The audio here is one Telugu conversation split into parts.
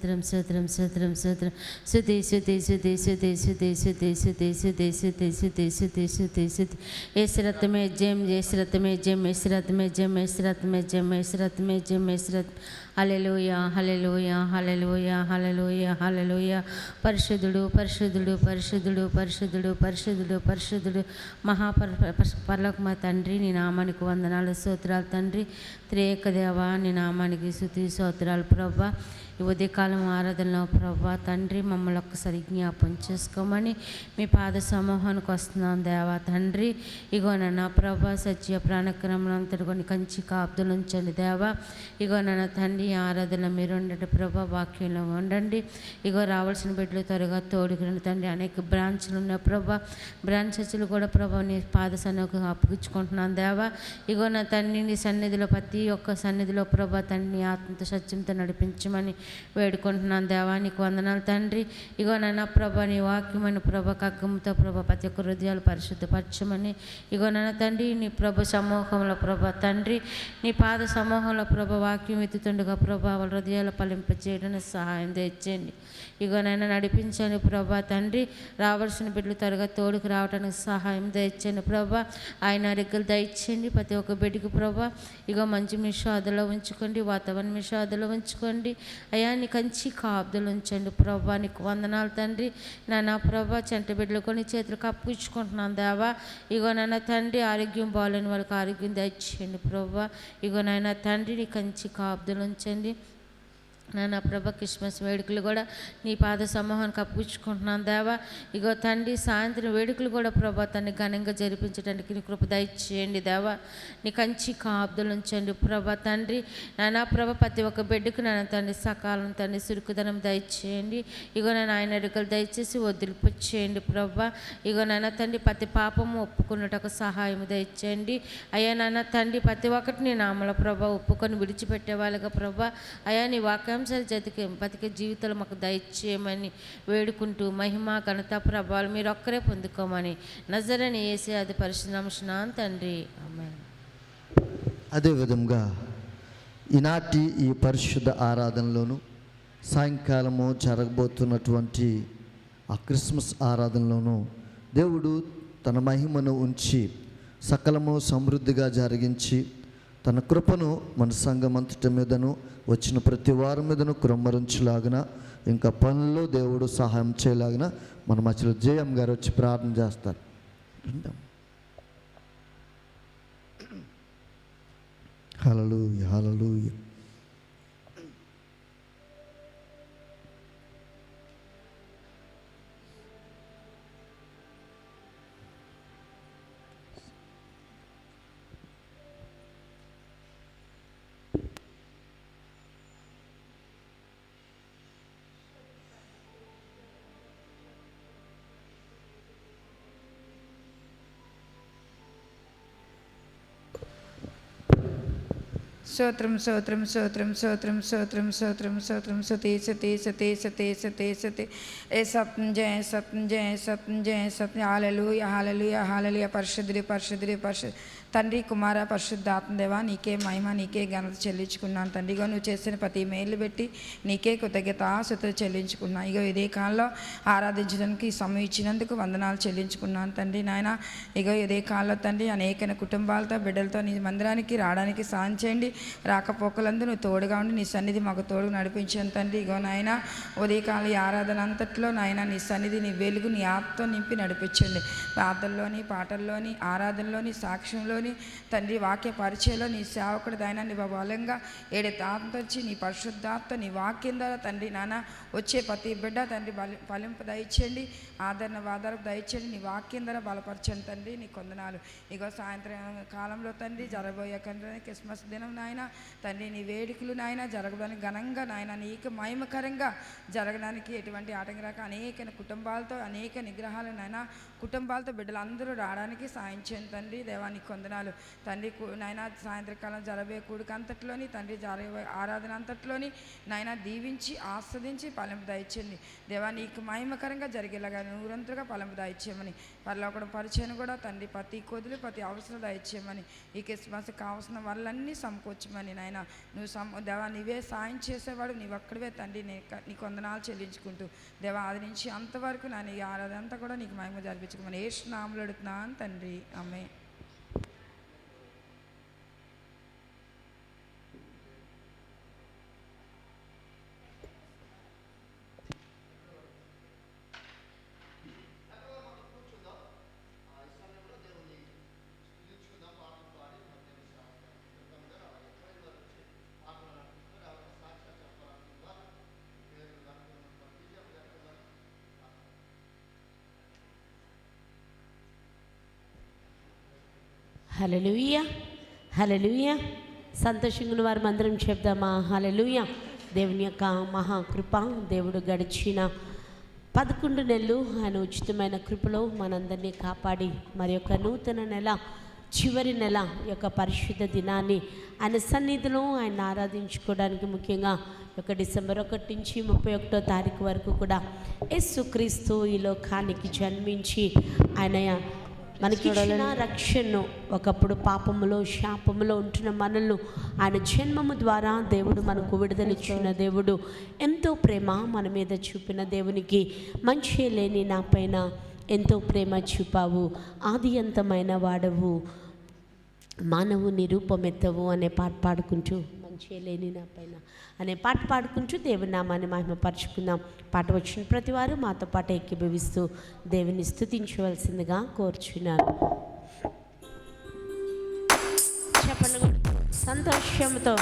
స్తోత్రం స్తోత్రం స్తోత్రం స్తుతి స్తుతి స్తుతి స్తుతి స్తుతి స్తుతి స్తుతి స్తుతి స్తుతి స్తుతి స్తుతి స్తుతి స్తుతి యేసు రక్తమే జయం, యేసు రక్తమే జయం, యేసు రక్తమే జయం, యేసు రక్తమే జయం, యేసు రక్తమే జయం, యేసు రక్తం. హల్లెలూయా హల్లెలూయా హల్లెలూయా హల్లెలూయా హల్లెలూయా. పరిశుద్ధుడు పరిశుద్ధుడు పరిశుద్ధుడు పరిశుద్ధుడు పరిశుద్ధుడు పరిశుద్ధుడు పరలోకమ తండ్రి, నీ నామానికి వందనాలు స్తోత్రాలు తండ్రి. త్రియేక దేవా, నీ నామానికి స్తుతి స్తోత్రాలు ప్రభా. ఈ ఉదయకాలం ఆరాధనలో ప్రభా తండ్రి, మమ్మల్ని ఒక్కసారి జ్ఞాపం చేసుకోమని మీ పాద సమూహానికి వస్తున్నాం దేవా తండ్రి. ఇగో నన్న ప్రభా సత్య ప్రాణక్రమం అంతటి కొన్ని కంచి కాపుదలు ఉంచండి దేవా. ఇగో నన్న తండ్రి, ఆరాధన మీరు ఉండండి ప్రభా, వాక్యంలో ఉండండి. ఇగో రావాల్సిన బిడ్డలు త్వరగా తోడుకురండి తండ్రి. అనేక బ్రాంచ్లు ఉన్నాయి ప్రభా, బ్రాంచెస్లు కూడా ప్రభా నీ పాద సన్నిధికి అప్పగించుకుంటున్నాను దేవా. ఇగో నా తండ్రి, నీ సన్నిధిలో ప్రతి ఒక్క సన్నిధిలో ప్రభా తండ్రి ఆత్మతో సత్యంతో నడిపించమని వేడుకుంటున్నాను దేవా. నీకు వందనాలు తండ్రి. ఇగో నాన్న ప్రభా, నీ వాక్యమైన ప్రభా కగ్గంతో ప్రభా ప్రతి ఒక్క హృదయాలు పరిశుద్ధపరచమని, ఇగో నాన్న తండ్రి, నీ ప్రభు సమూహంలో ప్రభా తండ్రి, నీ పాద సమూహంలో ప్రభా వాక్యం ఎత్తుతుండగా ప్రభా వాళ్ళ హృదయాలు ఫలింపచేయడానికి సహాయం తెచ్చండి. ఇగో నైనా నడిపించండి ప్రభా తండ్రి. రావాల్సిన బిడ్డలు త్వరగా తోడుకు రావడానికి సహాయం దయచండి ప్రభా. ఆయన రెక్కలు దయచేయండి ప్రతి ఒక్క బిడ్డకి ప్రభా. ఇగో మంచి మీ షాదులో ఉంచుకోండి, వాతావరణం మీ షాదులో ఉంచుకోండి అయ్యా. నీ కంచి కాపుదలు ఉంచండి ప్రభా. నీకు వందనాలు తండ్రి. నాన్న ప్రభా, చెంట బిడ్డలు కొన్ని చేతులకు అప్పించుకుంటున్నాను దేవా. ఇగో నాన్న తండ్రి, ఆరోగ్యం బాగాలేని వాళ్ళకి ఆరోగ్యం దయచేయండి ప్రభా. ఇగో నాయన తండ్రి, నీ కంచి కాపుదలు ఉంచండి నాన్న ప్రభా. క్రిస్మస్ వేడుకలు కూడా నీ పాద సమూహానికి అప్పించుకుంటున్నాను దేవా. ఇగో తండ్రి, సాయంత్రం వేడుకలు కూడా ప్రభా తన్ని ఘనంగా జరిపించడానికి నీ కృప దయచేయండి దేవా. నీ కంచి కాపుదలు ఉంచండి ప్రభా తండ్రి. నాన్న ప్రభా, ప్రతి ఒక్క బిడ్డకు నాన్న తండ్రి సకాలం తండ్రి సురుకుదనం దయచేయండి. ఇగో నేను ఆయన ఎరుకలు దయచేసి వదిలిపుచ్చేయండి ప్రభా. ఇగో నాన్న తండ్రి, ప్రతి పాపము ఒప్పుకున్నటకు సహాయం దయచేయండి అయ్యా. నాన్న తండ్రి, ప్రతి ఒక్కటి నీ నామల ప్రభా ఒప్పుకొని విడిచిపెట్టే వాళ్ళగా ప్రభా అయ్యా. నీ వాక్యం బతికే జీవితాలు మాకు దయచేయమని వేడుకుంటూ మహిమ ఘనత ప్రభావాలు మీరు ఒక్కరే పొందుకోమని నజరేయుని యేసు అతి పరిశుద్ధ నామమున తండ్రి, ఆమేన్. అదేవిధంగా ఈనాటి ఈ పరిశుద్ధ ఆరాధనలోను సాయంకాలము జరగబోతున్నటువంటి ఆ క్రిస్మస్ ఆరాధనలోను దేవుడు తన మహిమను ఉంచి సకలము సమృద్ధిగా జరిగించి తన కృపను మన సంఘం అంతటి మీదను వచ్చిన ప్రతి వారి మీదను కుమ్మరించులాగిన, ఇంకా పనుల్లో దేవుడు సహాయం చేయలాగిన మన మధ్యలో జేఎం గారు వచ్చి ప్రార్థన చేస్తారు. హల్లెలూయా హల్లెలూయా. స్తోత్రం స్తోత్రం స్తోత్రం స్తోత్రం స్తోత్రం స్తోత్రం స్తోత్రం సతీ సతీ సతీ సతీ సతీ సతీ ఏ సత్యం జయ సత్యం జయ సత్యం జయ సత్యం. హల్లెలూయా హల్లెలూయా హల్లెలూయా. పరిశుద్ధుడి పరిశుద్ధుడి పరిశుద్ధ తండ్రి, కుమార పరిశుద్ధాత్మదేవా, నీకే మహిమ నీకే ఘనత చెల్లించుకున్నాను తండ్రి. ఇగో నువ్వు చేసిన ప్రతి మేలు పెట్టి నీకే కృతజ్ఞత ఆశతో చెల్లించుకున్నాను. ఇగో ఇదే కాలంలో ఆరాధించడానికి సమయం ఇచ్చినందుకు వందనాలు చెల్లించుకున్నాను తండ్రి. నాయన ఇగో ఇదే కాలంలో తండ్రి అనేక కుటుంబాలతో బిడ్డలతో నీ మందిరానికి రావడానికి సాయం చేయండి. రాకపోకలందు నువ్వు తోడుగా ఉండి నీ సన్నిధి మాకు తోడుగా నడిపించాను తండ్రి. ఇగో నాయన ఉదయకాల ఈ ఆరాధన అంతట్లో నాయన నీ సన్నిధి నీ వెలుగు నీ ఆత్మతో నింపి నడిపించండి. ప్రార్థనలోని పాటల్లోని ఆరాధనలోని సాక్ష్యంలో తండ్రి వాక్య పరిచయంలో నీ సేవకుడు దైనా నీ బలంగా ఏడైతే ఆత్మ వచ్చి నీ పరిశుద్ధాత్మ నీ వాక్యం ద్వారా తండ్రి నాన్న వచ్చే ప్రతి బిడ్డ తండ్రి ఫలింపు దయచేయండి, ఆదరణ వాదరకు దయచేయండి. నీ వాక్యం ద్వారా బలపరచండి తండ్రి. నీ కొందనాలు. ఇగో సాయంత్రం కాలంలో తండ్రి జరగబోయే క్రిస్మస్ దినం నాయన తండ్రి, నీ వేడుకలు నాయన జరగడానికి ఘనంగా నాయన నీకు మహిమకరంగా జరగడానికి ఎటువంటి ఆటంకం రాక అనేక కుటుంబాలతో అనేక నిగ్రహాలు నాయన కుటుంబాలతో బిడ్డలందరూ రావడానికి సాయం చేయండి తండ్రి. దేవానికి కొందరు వందనాలు తండ్రి. నాయన సాయంత్రకాలం జరబే కూడిక అంతట్లోని తండ్రి జరబే ఆరాధన అంతట్లోని నాయన దీవించి ఆస్వాదించి ఫలింపు దయచేయండి దేవా. నీకు మహిమకరంగా జరిగేలాగా నూరంతలుగా ఫలింపు దయచేయమని పరలోకడ పరిచయం కూడా తండ్రి ప్రతి కొదులు ప్రతి అవసరం దయచేయమని ఈ క్రిస్మస్ కావాల్సిన వాళ్ళన్నీ సమకూర్చమని నాయన నువ్వు దేవా నీవే సాయం చేసేవాడు నీవు ఒక్కడివే తండ్రి. నీకు వందనాలు చెల్లించుకుంటూ దేవా అది నుంచి అంతవరకు నేను ఈ ఆరాధన అంతా కూడా నీకు మహిమ జరిపించుకోమని యేసు నామములో అడుగుతున్నాను తండ్రి, ఆమేన్. హల్లెలూయా, హల్లెలూయా. సంతోషంగా వారు అందరం చెప్దామా? హల్లెలూయా. దేవుని యొక్క మహాకృప, దేవుడు గడిచిన 11 నెలలు ఆయన ఉచితమైన కృపలో మనందరినీ కాపాడి మరి యొక్క నూతన నెల చివరి నెల యొక్క పరిశుద్ధ దినాన్ని ఆయన సన్నిధిలో ఆయన ఆరాధించుకోవడానికి ముఖ్యంగా ఒక డిసెంబర్ 1 నుంచి 31వ తారీఖు వరకు కూడా యేసుక్రీస్తు ఈ లోకానికి జన్మించి ఆయన మనకిచ్చిన రక్షణను, ఒకప్పుడు పాపములో శాపములో ఉంటున్న మనల్ని ఆయన జన్మము ద్వారా దేవుడు మనకు విడుదలిచ్చిన దేవుడు. ఎంతో ప్రేమ మన మీద చూపిన దేవునికి మంచి లేని నా పైన ఎంతో ప్రేమ చూపావు, ఆది అంతమైన వాడవు, మానవుని రూపమెత్తవు అనే పాట పాడుకుంటూ, మంచి లేని నా పైన అనే పాట పాడుకుంటూ దేవుని నామాన్ని మహిమపరచుకుందాం. పాట వచ్చిన ప్రతి వారు మాతో పాటు ఏకీభవిస్తూ దేవుని స్తుతించవలసిందిగా కోరుచున్నాను. చెప్పండి సంతోషంతో.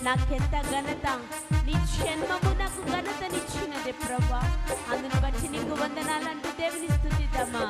నాకెంత ఘనత, నీ జన్మము నాకు ఘనతనిచ్చినది ప్రభా. అందును బట్టి నీకు వందనాలంటూ దేవుని స్తుతిద్దామా.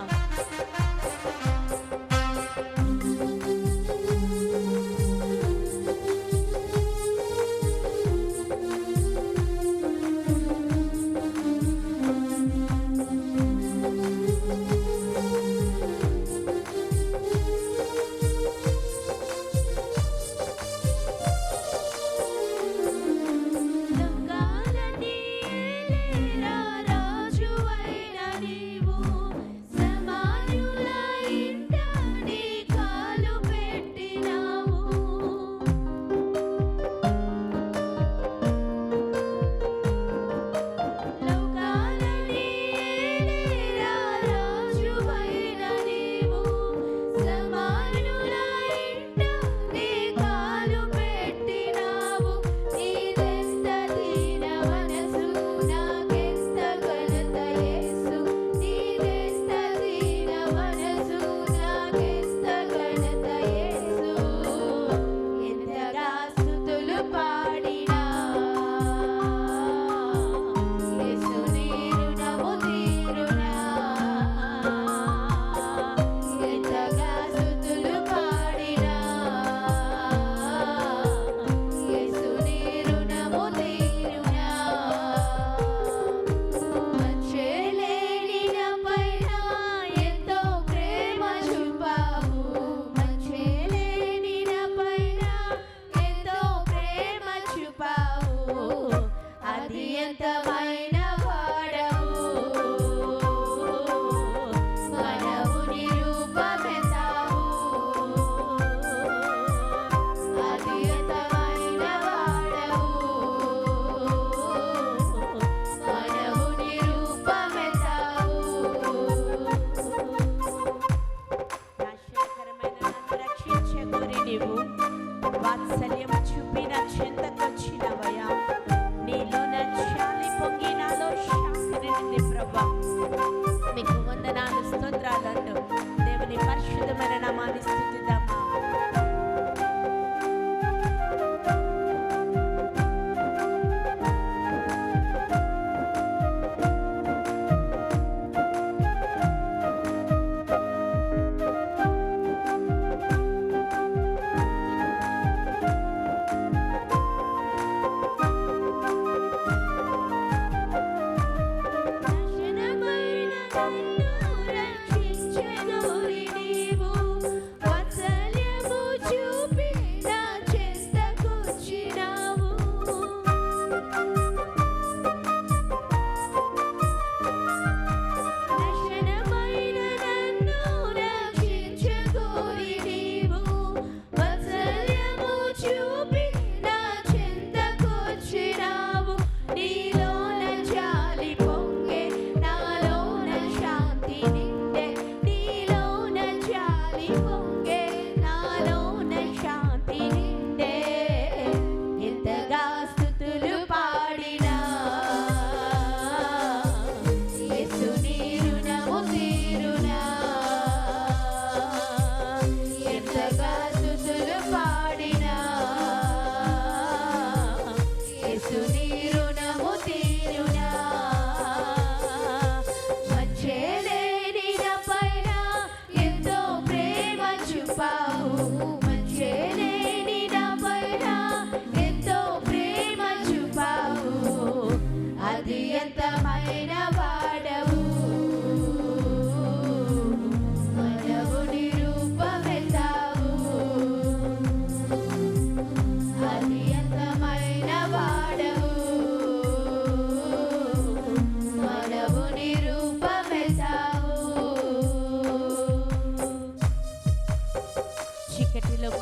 రాజువైన నీవు సమానుల నీవు వాత్సల్యము చూపి నా చెంతకొచ్చినవయ్యా. నీలో నా చాలి పొంగి నాలో శాంతి నిండింది ప్రభా. నీకు వందనాలు స్తోత్రాలంటూ దేవుని పరిశుద్ధమైన నామాన్ని స్తుతిద్దామా.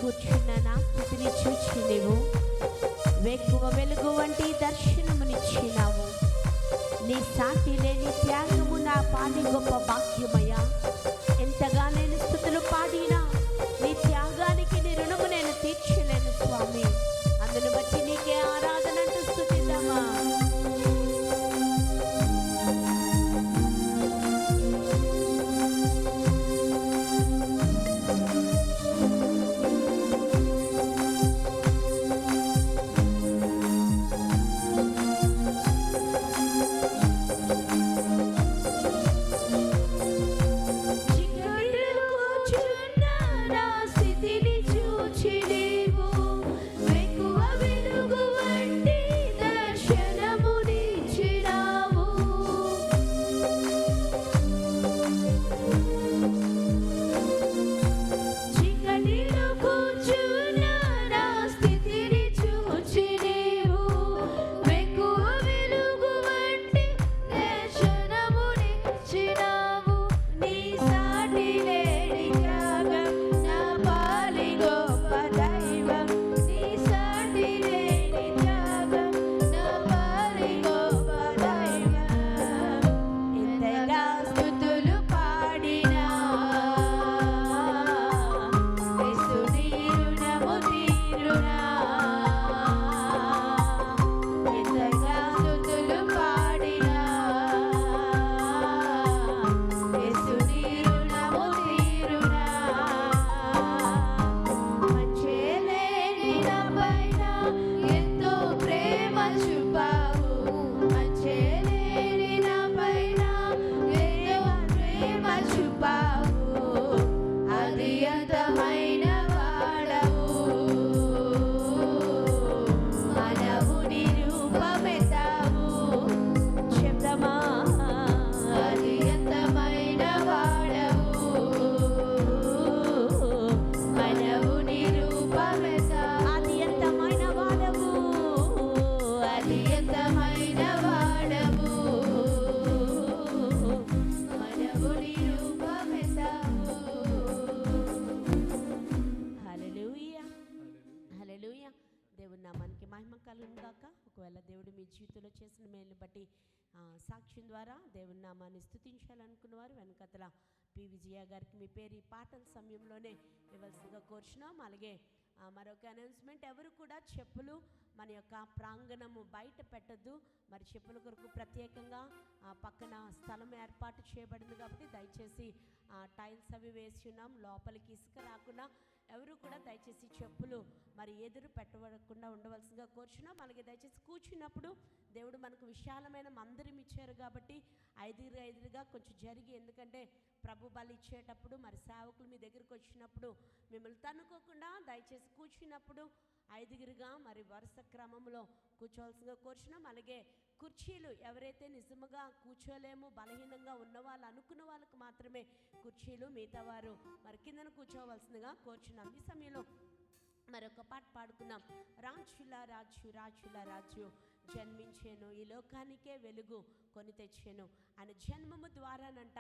కూర్చున్న నా స్థితిని చూచి నీవు వేకువ వెలుగు వంటి దర్శనమునిచ్చినావు. నీ సాటి లేని త్యాగము నా పాడి గొప్ప భాగ్యమయ్యా. ఎంతగా నేను స్తుతులు పాడినా నీ త్యాగానికి నీ రుణము నేను తీర్చలేను స్వామి. అందును బట్టి నీకే ఆరాధన అంటూ స్తుతిద్దామా. ఒకవేళ దేవుడు మీ జీవితంలో చేసిన మేలుని బట్టి సాక్ష్యం ద్వారా దేవుని నామాన్ని స్తుతించాలనుకున్న వారు వెనకతల పి విజయ గారికి మీ పేరు ఈ పాటల సమయంలోనే ఇవ్వాల్సిందిగా కోరుచున్నాం. అలాగే మరొక అనౌన్స్మెంట్, ఎవరు కూడా చెప్పులు మన యొక్క ప్రాంగణము బయట పెట్టద్దు. మరి చెప్పుల కొరకు ప్రత్యేకంగా పక్కన స్థలం ఏర్పాటు చేయబడింది కాబట్టి దయచేసి టైల్స్ అవి వేసి ఉన్నాం, లోపలికి ఇసుక రాకుండా ఎవరు కూడా దయచేసి చెప్పులు మరి ఎదురు పెట్టకుండా ఉండవలసిందిగా కోరుచున్నాం. అలాగే దయచేసి కూర్చున్నప్పుడు దేవుడు మనకు విశాలమైన మందిరం ఇచ్చారు కాబట్టి ఐదుగురుగా కొంచెం జరిగి, ఎందుకంటే ప్రభు బలి ఇచ్చేటప్పుడు మరి సేవకులు మీ దగ్గరికి వచ్చినప్పుడు మిమ్మల్ని తన్నుకోకుండా దయచేసి కూర్చున్నప్పుడు ఐదుగురుగా మరి వరుస క్రమంలో కూర్చోవలసిందిగా కోరుచున్నాం. అలాగే కుర్చీలు ఎవరైతే నిజముగా కూర్చోలేము, బలహీనంగా ఉన్న వాళ్ళు అనుకున్న వాళ్ళకు మాత్రమే కుర్చీలు, మిగతా వారు మరి కిందన కూర్చోవలసిందిగా కోరుచున్నాం. ఈ సమయంలో మరొక పాట పాడుకుందాం. రాజుల రాజు రాజుల రాజు జన్మించాను, ఈ లోకానికే వెలుగు కొని తెచ్చాను. ఆయన జన్మము ద్వారానంట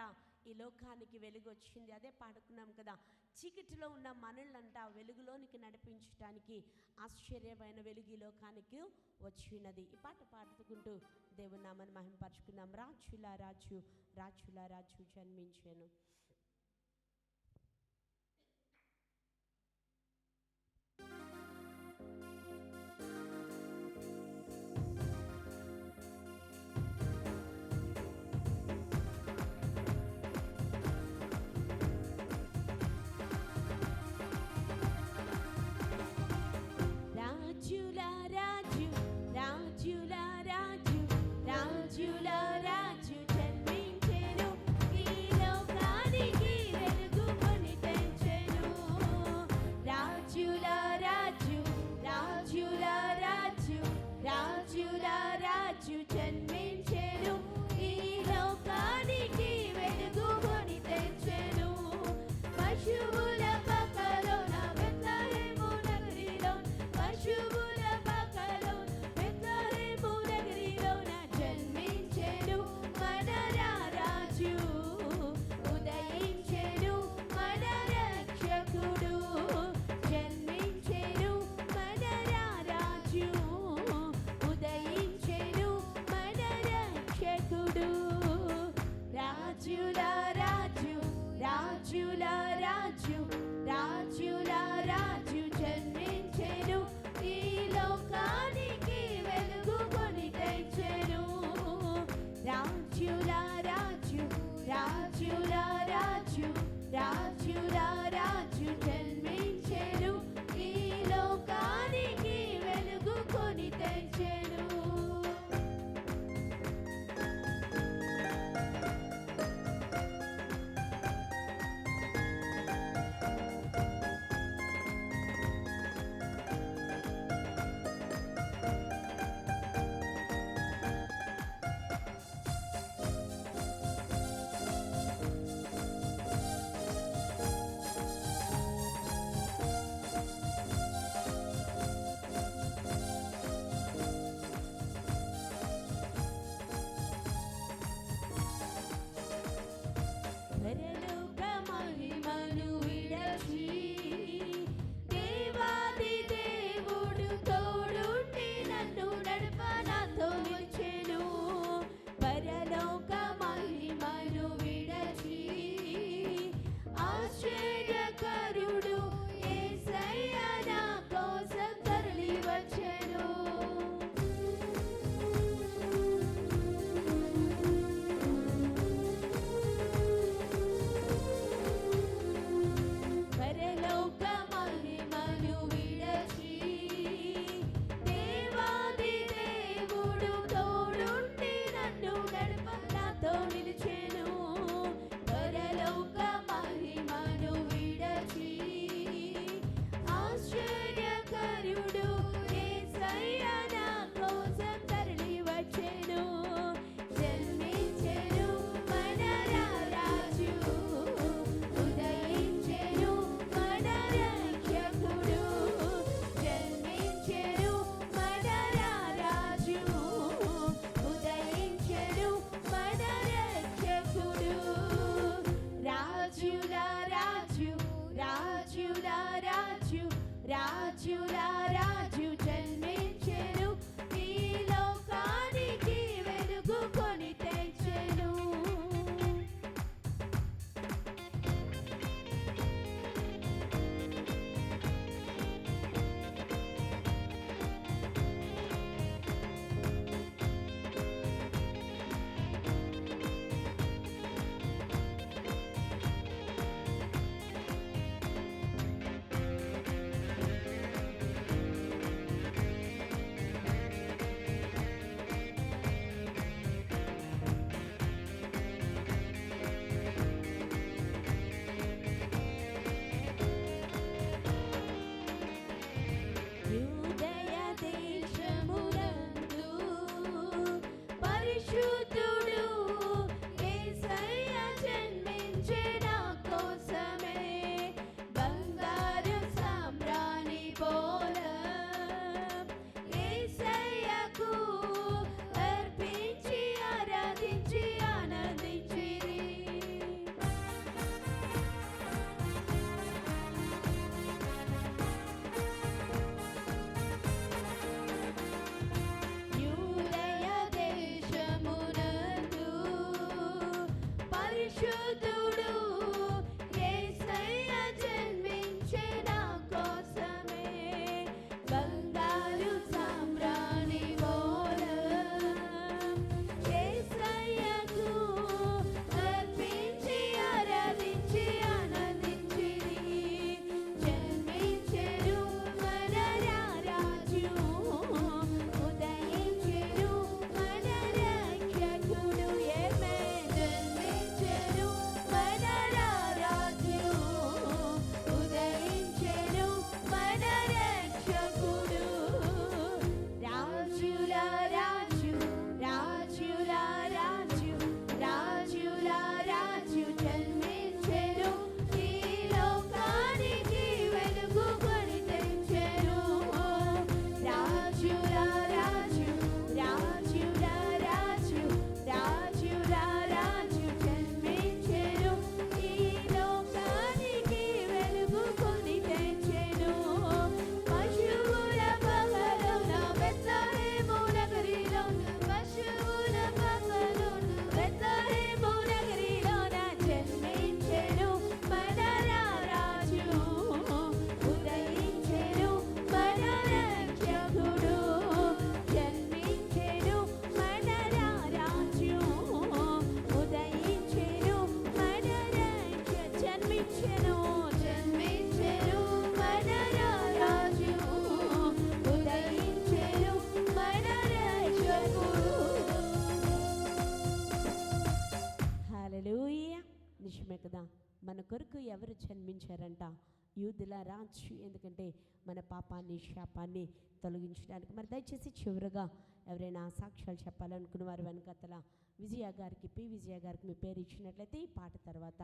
ఈ లోకానికి వెలుగు వచ్చింది. అదే పాడుకున్నాం కదా, చీకటిలో ఉన్న మనల్నంట వెలుగులోనికి నడిపించడానికి ఆశ్చర్యమైన వెలుగు ఈ లోకానికి వచ్చినది. ఈ పాట పాడుకుంటూ దేవుని నామని మహిమపరుచుకుందాం. రాజుల రాజు రాజుల రాజు జన్మించాను. ఎవరు జన్మించారంట? యూదుల రాజు. ఎందుకంటే మన పాపాన్ని శాపాన్ని తొలగించడానికి. మరి దయచేసి చివరిగా ఎవరైనా సాక్ష్యాలు చెప్పాలనుకున్న వారు వెనకతల విజయ గారికి, పి విజయ గారికి మీ పేరు ఇచ్చినట్లయితే ఈ పాట తర్వాత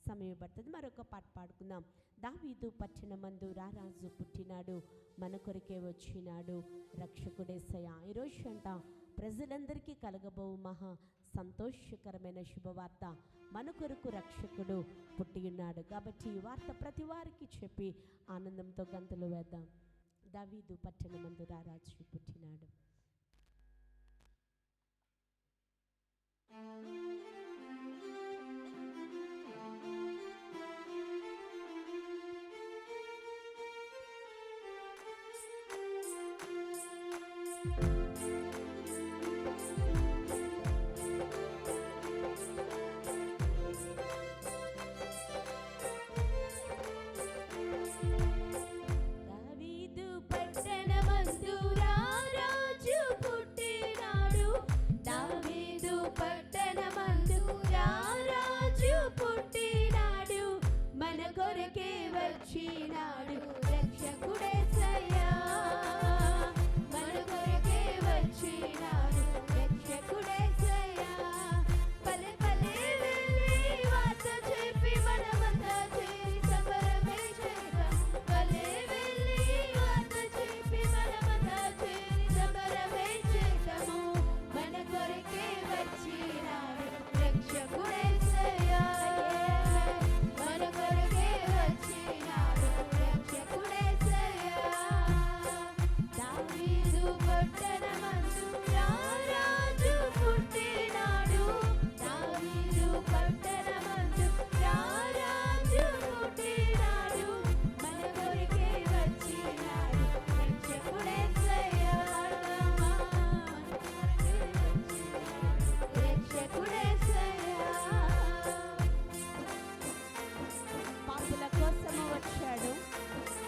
సమయం పడుతుంది. మరొక పాట పాడుకుందాం. దావీదు పట్టణమందు రారాజు పుట్టినాడు, మన కొరకే వచ్చినాడు రక్షకుడేసయ్య. ఈరోజు అంట ప్రజలందరికీ కలగబోవు మహా సంతోషకరమైన శుభవార్త, మన కొరకు రక్షకుడు పుట్టి ఉన్నాడు. కాబట్టి ఈ వార్త ప్రతి వారికి చెప్పి ఆనందంతో గంతులు వేద్దాం. దావీదు పట్టణమందు రారాజు పుట్టినాడు.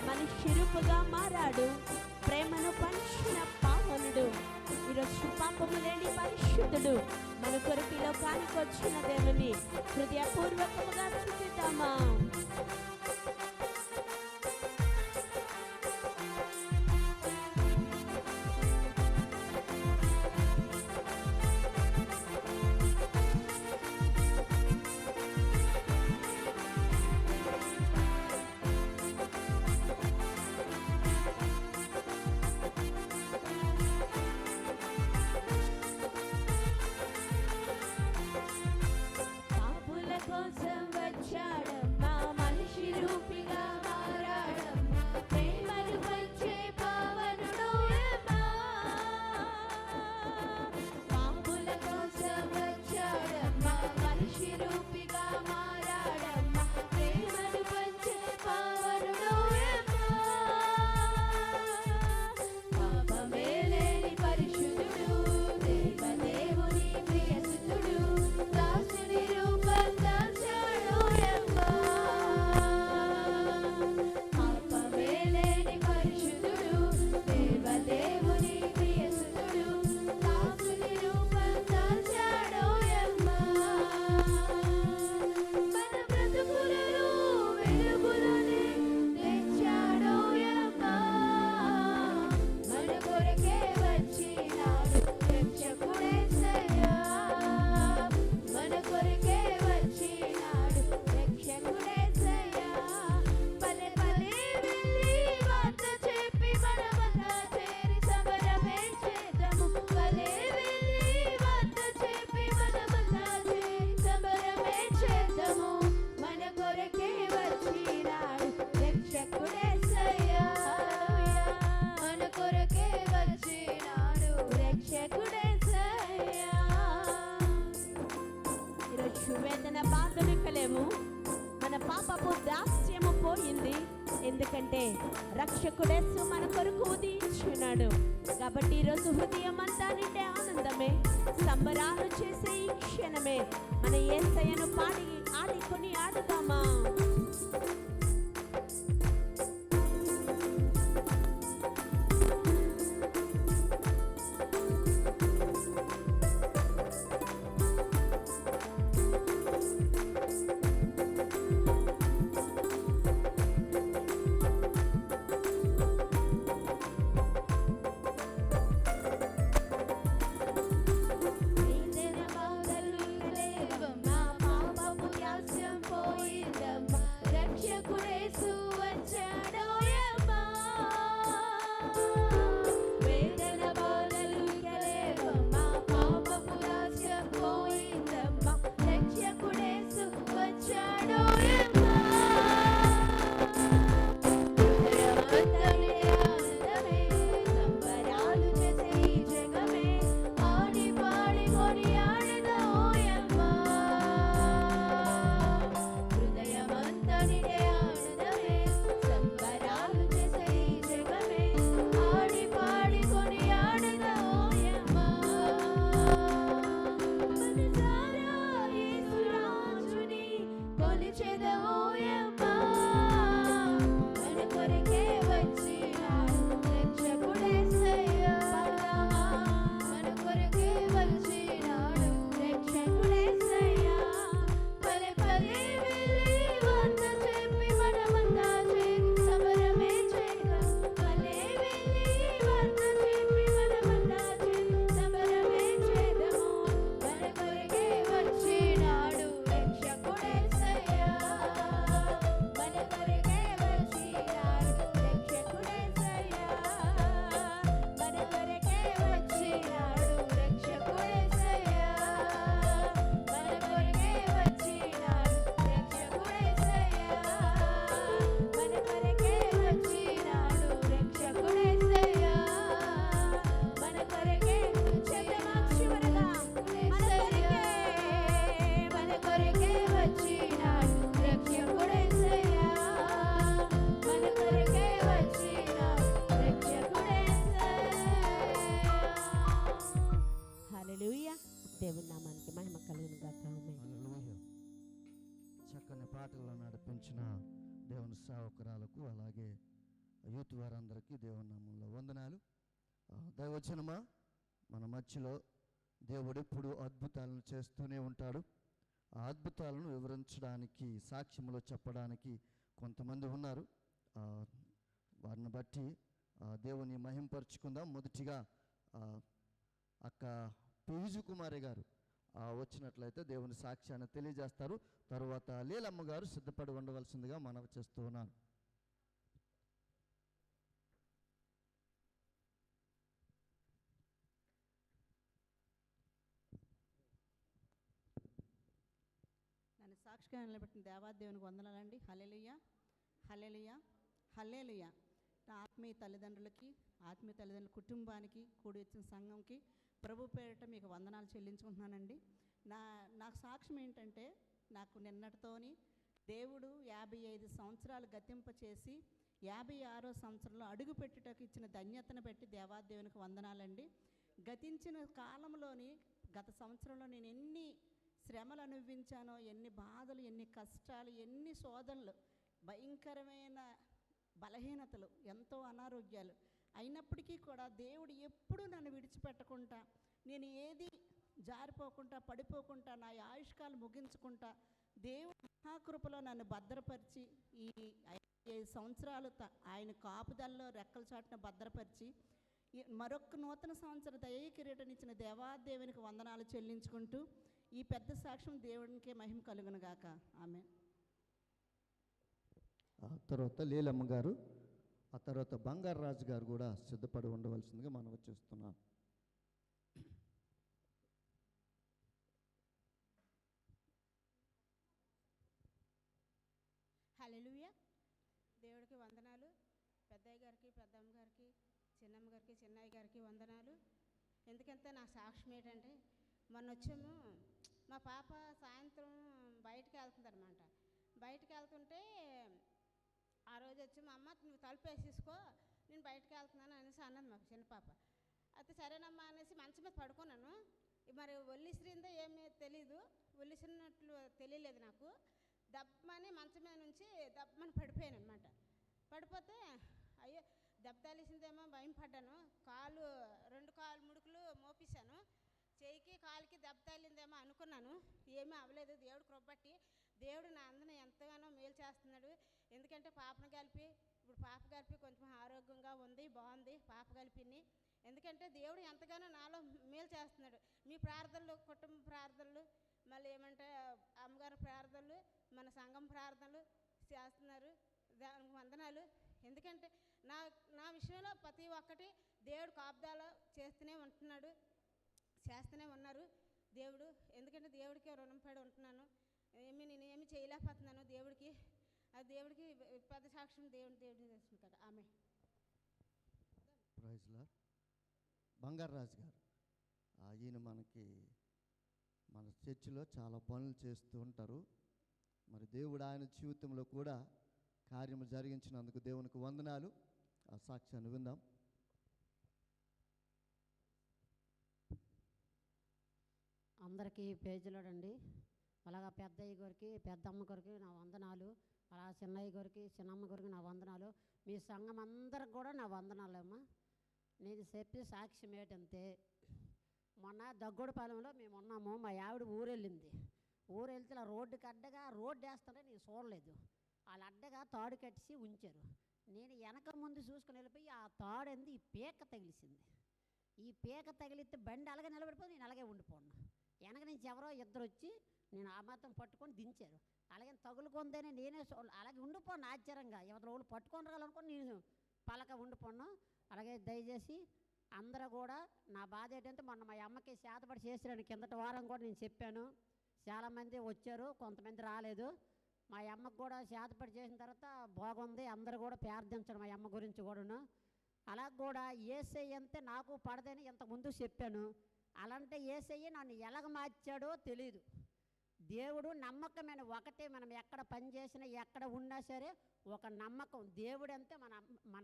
మనిషిరుపుగా మారాడు, ప్రేమను పంచిన పావనుడు, ఈరోజు పాపము లేని పరిశుద్ధుడు, మన కొరకు లోకానికి వచ్చిన దేవుని హృదయపూర్వకముగా స్తుతిద్దామా. మన పాపపు దాస్యము పోయింది, ఎందుకంటే రక్షకుడేసు మన కొరకు ఉదయించున్నాడు. కాబట్టి ఈరోజు హృదయం అంతా నిండే ఆనందమే, సంబరాలు చేసే ఈ క్షణమే మన యేసయ్యను పాడి ఆడుకొని ఆడుదామా. యూత్ వారందరికీ దేవుని నామంలో వందనాలు. దైవచనమా, మన మధ్యలో దేవుడు ఎప్పుడు అద్భుతాలను చేస్తూనే ఉంటాడు. ఆ అద్భుతాలను వివరించడానికి, సాక్ష్యంలో చెప్పడానికి కొంతమంది ఉన్నారు. వారిని బట్టి దేవుని మహింపరుచుకుందాం. మొదటిగా అక్క పీజు కుమారి గారు వచ్చినట్లయితే దేవుని సాక్ష్యాన్ని తెలియజేస్తారు. తరువాత లీలమ్మ గారు సిద్ధపడి ఉండవలసిందిగా మనవి చేస్తూ ఉన్నాను. నన్ను సాక్షిగా నిలబెట్టిన దేవాదేవునికి వందనాలండి. హల్లెలూయా, హల్లెలూయా, హల్లెలూయా. నా ఆత్మీయ తల్లిదండ్రుల కుటుంబానికి, కూడి వచ్చిన సంఘంకి ప్రభు పేరిట మీకు వందనాలు చెల్లించుకుంటున్నానండి. నాకు సాక్ష్యం ఏంటంటే, నాకు నిన్నటితోని దేవుడు 55 సంవత్సరాలు గతింపచేసి 56వ సంవత్సరంలో అడుగు పెట్టుటకు ఇచ్చిన ధన్యతను బట్టి దేవాదేవునికి వందనాలండి. గతించిన కాలంలోని గత సంవత్సరంలో నేను ఎన్ని శ్రమలు అనుభవించానో, ఎన్ని బాధలు, ఎన్ని కష్టాలు, ఎన్ని శోధనలు, భయంకరమైన బలహీనతలు, ఎంతో అనారోగ్యాలు అయినప్పటికీ కూడా దేవుడు ఎప్పుడూ నన్ను విడిచిపెట్టకుండా, నేను ఏది జారిపోకుండా, పడిపోకుండా, నా ఆయుష్కాలు ముగించుకుంటా దేవుడు మహాకృపలో నన్ను భద్రపరిచి ఈ 5 సంవత్సరాలు ఆయన కాపుదల్లో రెక్కల చాటున భద్రపరిచి మరొక నూతన సంవత్సర దయ కిరీటనిచ్చిన దేవాదేవునికి వందనాలు చెల్లించుకుంటూ ఈ పెద్ద సాక్ష్యం దేవునికి మహిమ కలుగును గాక. ఆమేన్. తర్వాత లీలమ్మ గారు, ఆ తర్వాత బంగారు రాజు గారు కూడా సిద్ధపడి ఉండవలసిందిగా మనం వచ్చేస్తున్నాం. హల్లెలూయా. దేవుడికి వందనాలు. పెద్దయ్య గారికి, పెద్దమ్మ గారికి, చిన్నమ్మ గారికి, చిన్నయ్య గారికి వందనాలు. ఎందుకంటే నా సాక్ష్యం ఏంటంటే, మొన్న వచ్చాము, మా పాప సాయంత్రం బయటికి వెళ్తుందనమాట. బయటికి వెళ్తుంటే ఆ రోజు వచ్చి, మా అమ్మ నువ్వు తలుపు వేసేసుకో, నేను బయటకు వెళ్తున్నాను అనేసి అన్నది మా చిన్న పాప. అయితే సరేనమ్మా అనేసి మంచం మీద పడుకున్నాను. మరి ఒల్లిసిరిందో ఏమీ తెలీదు, ఒల్లిసిరినట్లు తెలియలేదు నాకు. దబ్బమని మంచం మీద నుంచి దబ్బమని పడిపోయాను అనమాట. పడిపోతే అయ్యో దెబ్బ తగిలిసిందేమో భయం పడ్డాను. రెండు కాలు ముడుకులు మోపేశాను. చేయికి కాలుకి దెబ్బ తగిలిందేమో అనుకున్నాను. ఏమీ అవ్వలేదు. దేవుడు కృపబట్టి దేవుడు నా అందరిని ఎంతగానో మేలు చేస్తున్నాడు. ఎందుకంటే ఇప్పుడు పాప కలిపి కొంచెం ఆరోగ్యంగా ఉంది, బాగుంది పాప కలిపిని. ఎందుకంటే దేవుడు ఎంతగానో నాలో మేలు చేస్తున్నాడు. మీ ప్రార్థనలు, కుటుంబ ప్రార్థనలు, మళ్ళీ ఏమంటే అమ్మగారి ప్రార్థనలు, మన సంఘం ప్రార్థనలు చేస్తున్నారు. దానికి వందనాలు. ఎందుకంటే నా విషయంలో ప్రతి ఒక్కటి దేవుడు కాపుదల చేస్తూనే ఉన్నారు దేవుడు. ఎందుకంటే దేవుడికి రుణంపడి ఉంటున్నాను. నేను ఏమి చేయలేకపోతున్నాను దేవుడికి. అది దేవుడికి పెద్ద సాక్ష్యం దేవుడు చేస్తుంది కదా. ఆమె ప్రైజ్ లార్డ్. బంగారు రాజు గారు, ఈయన మన చర్చిలో చాలా పనులు చేస్తూ ఉంటారు. మరి దేవుడు ఆయన జీవితంలో కూడా కార్యము జరిగించినందుకు దేవునికి వందనాలు. ఆ సాక్ష్యాన్ని విందాం. అందరికీ పేజీలోడండి. అలాగా పెద్దయ్య గారికి, పెద్దమ్మ గారికి నా వందనాలు. అలా చిన్నయ్య గారికి, చిన్నమ్మ గారికి నా వందనాలు. మీ సంఘం అందరికి కూడా నా వందనాలమ్మా. నేను చెప్పి సాక్ష్యం ఏంటంటే, మొన్న దగ్గుడుపాలెంలో మేము ఉన్నాము. మా ఆవిడ ఊరెళ్ళింది. ఊరెళ్తే ఇలా రోడ్డుకి అడ్డగా రోడ్డు వేస్తారే నేను చూడలేదు. వాళ్ళు అడ్డగా తాడు కట్టేసి ఉంచారు. నేను వెనక ముందు చూసుకుని వెళ్ళిపోయి ఆ తాడు అంది ఈ పీక తగిలిసింది. ఈ పీక తగిలితే బండి అలాగే నిలబడిపోయి నేను అలాగే ఉండిపోను. వెనక నుంచి ఎవరో ఇద్దరు వచ్చి నేను ఆ మాత్రం పట్టుకొని దించారు. అలాగే తగులుకుందేనే నేనే అలాగే ఉండిపోను ఆశ్చర్యంగా. ఎవరి వాళ్ళు పట్టుకొని రావాలనుకుని నేను పలక ఉండిపోను. అలాగే దయచేసి అందరూ కూడా నా బాధ ఏంటంటే, మొన్న మా అమ్మకి శాతపడి చేసిరాను. కిందటి వారం కూడా నేను చెప్పాను. చాలామంది వచ్చారు, కొంతమంది రాలేదు. మా అమ్మకు కూడా శాతపడి చేసిన తర్వాత బాగుంది. అందరూ కూడా ప్రార్థించడం మా అమ్మ గురించి కూడాను. అలా కూడా యేసయ్య అంతే నాకు పడదని ఇంతకుముందు చెప్పాను. అలాంటి యేసయ్య నన్ను ఎలాగ మార్చాడో తెలీదు. దేవుడు నమ్మకమైన ఒకటే. మనం ఎక్కడ పని చేసినా, ఎక్కడ ఉన్నా సరే ఒక నమ్మకం దేవుడు అంతే మన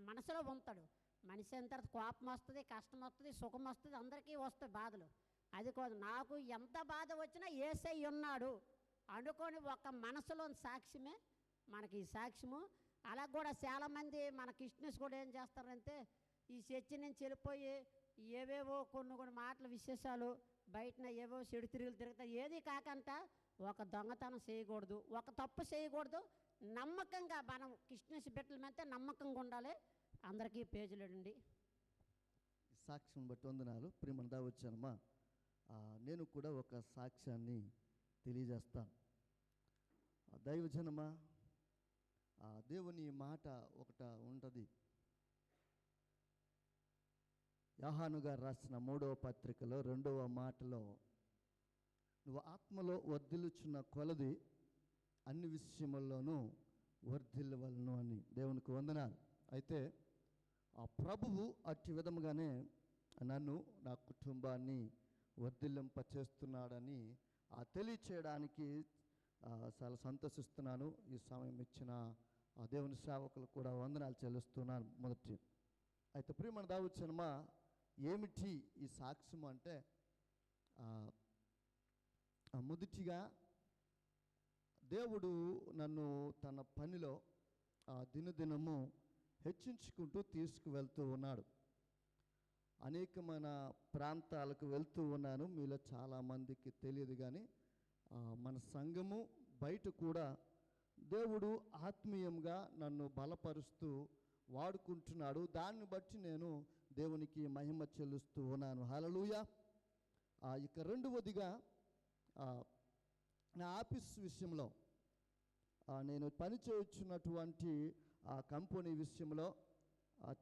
మనసులో ఉంటాడు. మనిషి అయిన తర్వాత కోపం వస్తుంది, కష్టం వస్తుంది, సుఖం వస్తుంది, అందరికీ వస్తాయి బాధలు. అది కాదు, నాకు ఎంత బాధ వచ్చినా యేసయ్య ఉన్నాడు అనుకొని ఒక మనసులోని సాక్ష్యమే మనకి ఈ సాక్ష్యము. అలా కూడా చాలామంది మన క్రిస్టియన్స్ కూడా ఏం చేస్తారంటే ఈ చర్చి నుంచి వెళ్ళిపోయి ఏవేవో కొన్ని మాటల విశేషాలు బయటన ఏవో చెడు తిరుగులు తిరుగుతాయి. ఏది కాకంట ఒక దొంగతనం చేయకూడదు, ఒక తప్పు చేయకూడదు. నమ్మకంగా మనం క్రిస్టియన్స్ బిడ్డల మీద నమ్మకంగా ఉండాలి. అందరికీ పేజీలండి. సాక్ష్యం బట్టి వందనాలు. ప్రియమనదా వచ్చానమ్మా, నేను కూడా ఒక సాక్ష్యాన్ని తెలియజేస్తాను. దైవజనమా, దేవుని మాట ఒకట ఉంటుంది. యోహాను గారు రాసిన 3వ పత్రికలో 2వ మాటలో, నువ్వు ఆత్మలో వర్ధిల్లుచున్న కొలది అన్ని విషయముల్లోనూ వర్ధిల్లవలను అని. దేవునికి వందనాలు. అయితే ఆ ప్రభువు అట్టి విధముగానే నన్ను, నా కుటుంబాన్ని వర్ధిల్లింపచేస్తున్నాడని తెలియచేయడానికి చాలా సంతోషిస్తున్నాను. ఈ సమయం ఇచ్చిన దేవుని సేవకులు కూడా వందనాలు చెల్లిస్తున్నాను. మొదటి అయితే ప్రియమైన దావచ్చనమా, ఏమిటి ఈ సాక్ష్యం అంటే, మొదటిగా దేవుడు నన్ను తన పనిలో దినదినము హెచ్చించుకుంటూ తీసుకువెళ్తూ ఉన్నాడు. అనేకమైన ప్రాంతాలకు వెళ్తూ ఉన్నాను. మీలో చాలామందికి తెలియదు, కానీ మన సంఘము బయట కూడా దేవుడు ఆత్మీయంగా నన్ను బలపరుస్తూ వాడుకుంటున్నాడు. దాన్ని బట్టి నేను దేవునికి మహిమ చెల్లిస్తూ ఉన్నాను. హల్లెలూయా. ఇక రెండవదిగా నా ఆఫీస్ విషయంలో, నేను పని చేయుచున్నటువంటి ఆ కంపెనీ విషయంలో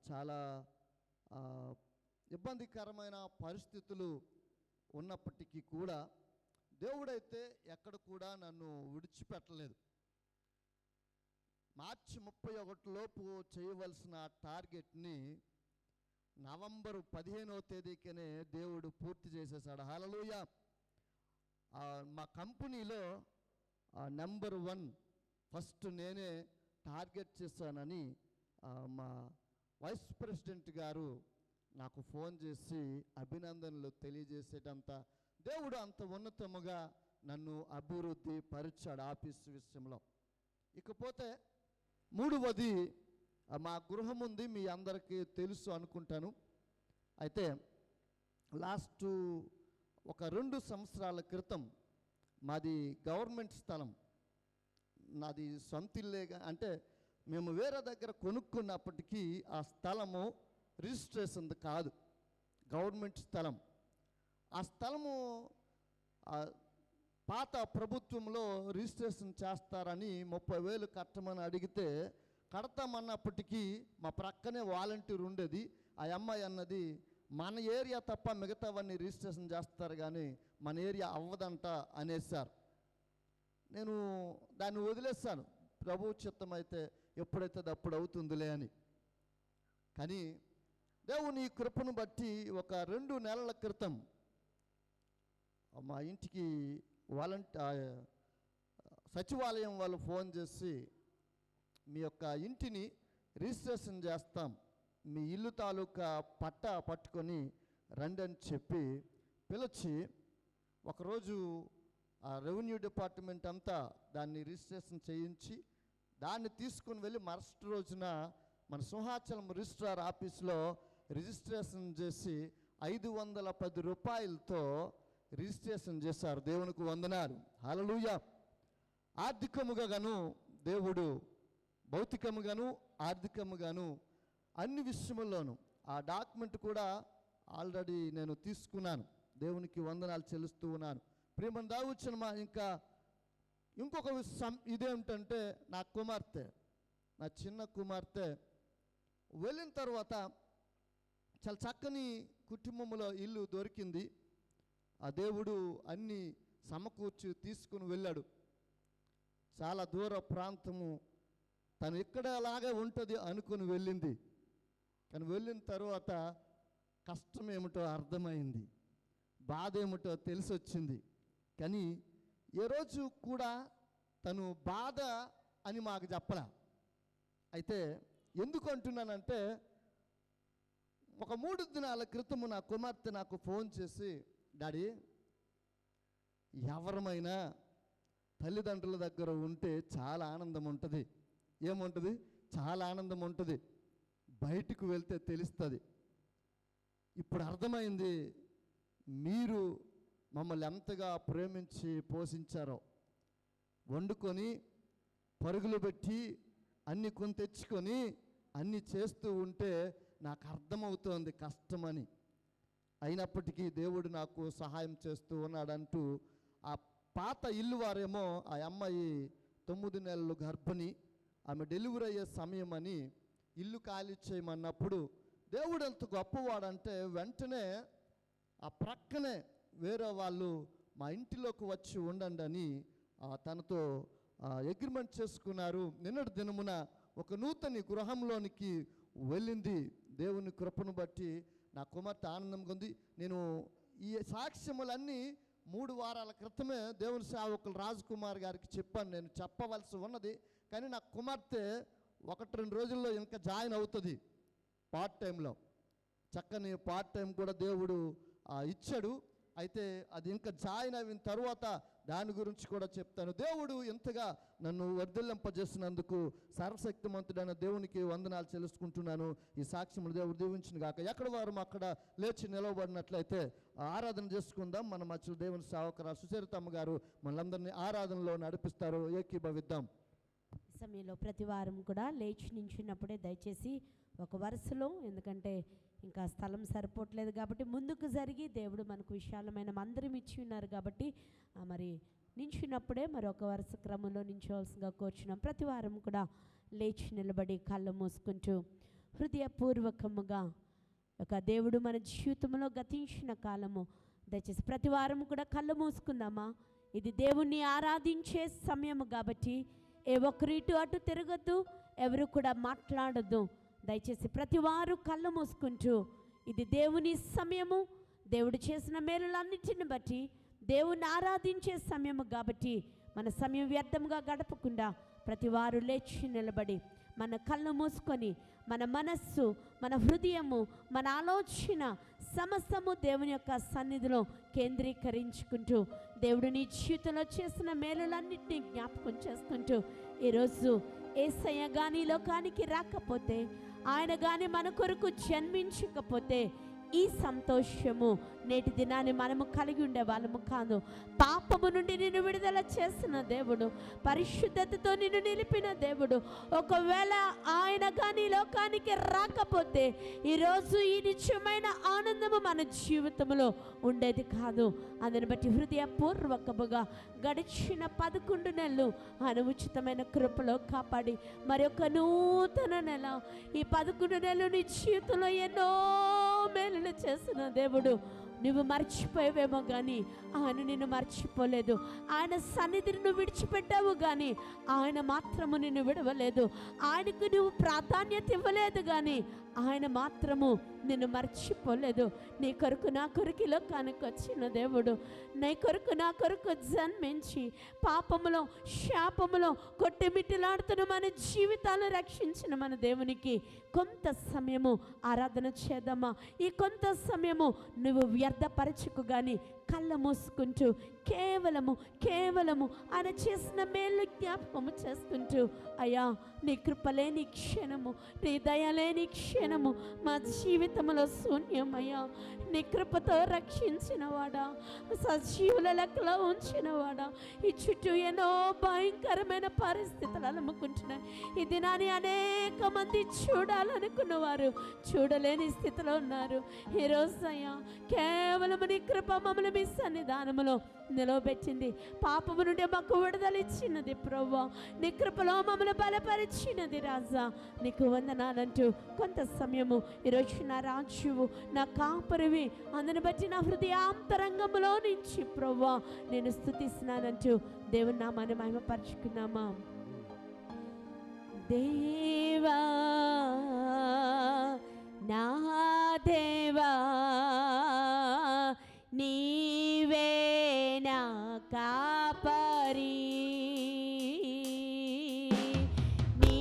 చాలా ఇబ్బందికరమైన పరిస్థితులు ఉన్నప్పటికీ కూడా దేవుడైతే ఎక్కడ కూడా నన్ను విడిచిపెట్టలేదు. మార్చి 31 లోపు చేయవలసిన టార్గెట్ని నవంబర్ 15వ తేదీకనే దేవుడు పూర్తి చేసేసాడు. హల్లెలూయా. మా కంపెనీలో నెంబర్ 1 ఫస్ట్ నేనే టార్గెట్ చేశానని మా వైస్ ప్రెసిడెంట్ గారు నాకు ఫోన్ చేసి అభినందనలు తెలియజేసేటంత దేవుడు అంత ఉన్నతముగా నన్ను అభివృద్ధి పరిచాడు ఆఫీస్ విషయంలో. ఇకపోతే మూడవది, మా గృహం ఉంది, మీ అందరికీ తెలుసు అనుకుంటాను. అయితే లాస్ట్ ఒక 2 సంవత్సరాల క్రితం మాది గవర్నమెంట్ స్థలం, నాది సొంత ఇల్లేగా, అంటే మేము వేరే దగ్గర కొనుక్కున్నప్పటికీ ఆ స్థలము రిజిస్ట్రేషన్ కాదు, గవర్నమెంట్ స్థలం. ఆ స్థలము పాత ప్రభుత్వంలో రిజిస్ట్రేషన్ చేస్తారని 30,000 కట్టమని అడిగితే కడతామన్నప్పటికీ మా ప్రక్కనే వాలంటీర్ ఉండేది. ఆ అమ్మాయి అన్నది, మన ఏరియా తప్ప మిగతావన్నీ రిజిస్ట్రేషన్ చేస్తారు కానీ మన ఏరియా అవ్వదంట అనేసారు. నేను దాన్ని వదిలేస్తాను, ప్రభు చిత్తం అయితే ఎప్పుడైతే అది అప్పుడు అవుతుందిలే అని. కానీ దేవుని కృపను బట్టి ఒక 2 నెలల క్రితం మా ఇంటికి సచివాలయం వాళ్ళు ఫోన్ చేసి, మీ యొక్క ఇంటిని రిజిస్ట్రేషన్ చేస్తాం, మీ ఇల్లు తాలూకా పట్టా పట్టుకొని రండి అని చెప్పి పిలిచి, ఒకరోజు రెవెన్యూ డిపార్ట్మెంట్ అంతా దాన్ని రిజిస్ట్రేషన్ చేయించి దాన్ని తీసుకుని వెళ్ళి మరుసటి రోజున మన సింహాచలం రిజిస్ట్రార్ ఆఫీస్లో రిజిస్ట్రేషన్ చేసి 510 రూపాయలతో రిజిస్ట్రేషన్ చేశారు. దేవునికి వందనాలు. హల్లెలూయా. ఆర్థికముగాను దేవుడు భౌతికముగాను ఆర్థికముగాను అన్ని విషయముల్లోనూ ఆ డాక్యుమెంట్ కూడా ఆల్రెడీ నేను తీసుకున్నాను. దేవునికి వందనాలు చెల్లిస్తూ ఉన్నాను. ప్రియమైన దావచ్చనమా, ఇంకొక విషయం ఇదేమిటంటే, నా కుమార్తె, నా చిన్న కుమార్తె వెళ్ళిన తర్వాత చాలా చక్కని కుటుంబంలో ఇల్లు దొరికింది. ఆ దేవుడు అన్నీ సమకూర్చి తీసుకుని వెళ్ళాడు. చాలా దూర ప్రాంతము, తను ఇక్కడ అలాగే ఉంటుంది అనుకుని వెళ్ళింది. కానీ వెళ్ళిన తర్వాత కష్టం ఏమిటో అర్థమైంది, బాధ ఏమిటో తెలిసి వచ్చింది. కానీ ఏ రోజు కూడా తను బాధ అని మాకు చెప్పలా. అయితే ఎందుకు అంటున్నానంటే, ఒక 3 దినాల క్రితము నా కుమార్తె నాకు ఫోన్ చేసి, డాడీ, ఎవరమైనా తల్లిదండ్రుల దగ్గర ఉంటే చాలా ఆనందం ఉంటుంది. ఏముంటుంది? చాలా ఆనందం ఉంటుంది, బయటకు వెళ్తే తెలుస్తుంది. ఇప్పుడు అర్థమైంది మీరు మమ్మల్ని ఎంతగా ప్రేమించి పోషించారో. వండుకొని పరుగులు పెట్టి అన్ని కొని తెచ్చుకొని అన్నీ చేస్తూ ఉంటే నాకు అర్థమవుతోంది కష్టమని. అయినప్పటికీ దేవుడు నాకు సహాయం చేస్తూ ఉన్నాడంటూ ఆ పాత ఇల్లు వారేమో ఆ అమ్మాయి 9 నెలలు గర్భిణి, ఆమె డెలివరీ అయ్యే సమయం అని ఇల్లు ఖాళీ చేయమన్నప్పుడు దేవుడు ఎంత గొప్పవాడంటే వెంటనే ఆ ప్రక్కనే వేరే వాళ్ళు మా ఇంటిలోకి వచ్చి ఉండండి అని తనతో అగ్రిమెంట్ చేసుకున్నారు. నిన్నటి దినమున ఒక నూతన గృహంలోనికి వెళ్ళింది. దేవుని కృపను బట్టి నా కుమార్తె ఆనందంగా ఉంది. నేను ఈ సాక్ష్యములన్నీ 3 వారాల క్రితమే దేవుని సేవకులు రాజ్ కుమార్ గారికి చెప్పాను. నేను చెప్పవలసి ఉన్నది, కానీ నా కుమార్తె 1-2 రోజుల్లో ఇంకా జాయిన్ అవుతుంది పార్ట్ టైంలో. చక్కని పార్ట్ టైం కూడా దేవుడు ఇచ్చాడు. అయితే అది ఇంకా జాయిన్ అయిన తర్వాత దాని గురించి కూడా చెప్తాను. దేవుడు ఎంతగా నన్ను వర్ధిల్లింపజేసినందుకు సర్వశక్తిమంతుడైన దేవునికి వందనాలు చెల్లించుకుంటున్నాను. ఈ సాక్ష్యములు దేవుడు దీవించును గాక. ఎక్కడ వారు అక్కడ లేచి నిలవబడినట్లయితే ఆరాధన చేసుకుందాం. మన మధ్యలో దేవుని సేవకురాలు సుచరితమ్మ గారు మనందరినీ ఆరాధనలో నడిపిస్తారు. ఏకీభవిద్దాం. సమయంలో ప్రతి వారం కూడా లేచి నించున్నప్పుడే దయచేసి ఒక వరుసలో, ఎందుకంటే ఇంకా స్థలం సరిపోవట్లేదు కాబట్టి ముందుకు జరిగి దేవుడు మనకు విశాలమైన మందిరం ఇచ్చి ఉన్నారు కాబట్టి మరి నించున్నప్పుడే మరొక వరుస క్రమంలో నించోవలసిందిగా కోరుచున్నాం. ప్రతి వారం కూడా లేచి నిలబడి కళ్ళు మూసుకుంటూ హృదయపూర్వకముగా ఒక దేవుడు మన జీవితంలో గతించిన కాలము దయచేసి ప్రతి వారం కూడా కళ్ళు మూసుకుందామా. ఇది దేవుణ్ణి ఆరాధించే సమయము కాబట్టి ఏ ఒక్కరు ఇటు అటు తిరగద్దు, ఎవరు కూడా మాట్లాడద్దు. దయచేసి ప్రతి వారు కళ్ళు మూసుకుంటూ ఇది దేవుని సమయము, దేవుడు చేసిన మేలులన్నిటిని బట్టి దేవుణ్ణి ఆరాధించే సమయము కాబట్టి మన సమయం వ్యర్థంగా గడపకుండా ప్రతి వారు లేచి నిలబడి మన కళ్ళు మూసుకొని మన మనస్సు, మన హృదయము, మన ఆలోచన సమస్తము దేవుని యొక్క సన్నిధిలో కేంద్రీకరించుకుంటూ దేవుడు నీ జీవితంలో చేసిన మేలులన్నింటినీ జ్ఞాపకం చేసుకుంటూ ఈరోజు యేసయ్య గాని లోకానికి రాకపోతే, ఆయన గాని మన కొరకు జన్మించకపోతే ఈ సంతోషము నేటి దినాన్ని మనము కలిగి ఉండే వాళ్ళము కాదు. పాపము నుండి నిన్ను విడుదల చేసిన దేవుడు, పరిశుద్ధతతో నిన్ను నిలిపిన దేవుడు, ఒకవేళ ఆయన కానీ లోకానికి రాకపోతే ఈరోజు ఈ నిత్యమైన ఆనందము మన జీవితంలో ఉండేది కాదు. అందుని బట్టి హృదయపూర్వకముగా గడిచిన 11 నెలలు ఆయన ఉచితమైన కృపలో కాపాడి మరొక నూతన నెల, ఈ 11 నెలలు నీ జీవితంలో ఎన్నో మేలు చేసిన దేవుడు. నువ్వు మర్చిపోయావేమో కానీ ఆయన నిన్ను మర్చిపోలేదు. ఆయన సన్నిధిని నువ్వు విడిచిపెట్టావు కానీ ఆయన మాత్రము నిన్ను విడవలేదు. ఆయనకు నువ్వు ప్రాధాన్యత ఇవ్వలేదు కానీ ఆయన మాత్రము నిన్ను మర్చిపోలేదు. నీ కొరకు నా కొరకు లోకానికి వచ్చిన దేవుడు, నీ కొరకు నా కొరకు జన్మించి పాపములో శాపములో కొట్టుమిట్టిలాడుతున్న మన జీవితాలను రక్షించిన మన దేవునికి కొంత సమయము ఆరాధన చేద్దామా. ఈ కొంత సమయము నువ్వు వ్యర్థపరచుకు కానీ కళ్ళ మూసుకుంటూ కేవలము ఆయన చేసిన మేలు జ్ఞాపకము చేసుకుంటూ, అయ్యా నీ కృపలేని క్షణము, నీ దయలేని క్షణము మా జీవితంలో శూన్యమయ్యా. నీ కృపతో రక్షించినవాడా, సజీవుల లెక్కలో ఉంచినవాడా, ఈ చుట్టూ ఎన్నో భయంకరమైన పరిస్థితులు అలుముకుంటున్నాయి. ఈ దినాన్ని అనేక మంది చూడాలనుకున్న వారు చూడలేని స్థితిలో ఉన్నారు. ఈరోజు అయ్యా కేవలం నీ కృప మమ్మల్ని మీ సన్నిధానములో నిలవబెట్టింది. పాపము నుండి మాకు విడుదలిచ్చినది ప్రభువా, నీ కృపలో మమ్మల్ని బలపరిచినది రాజా. నీకు వందనాలంటూ కొంత సమయము ఈరోజు నా రాజువు, నా కాపరివి, అందుని బట్టి నా హృదయాంతరంగంలో నుంచి ప్రభువా నేను స్తుతిస్తున్నానంటూ దేవుని నామాన్ని మహిమపరుచుకున్నామా. దేవా నా దేవా నీవే నా కాపరి, నీ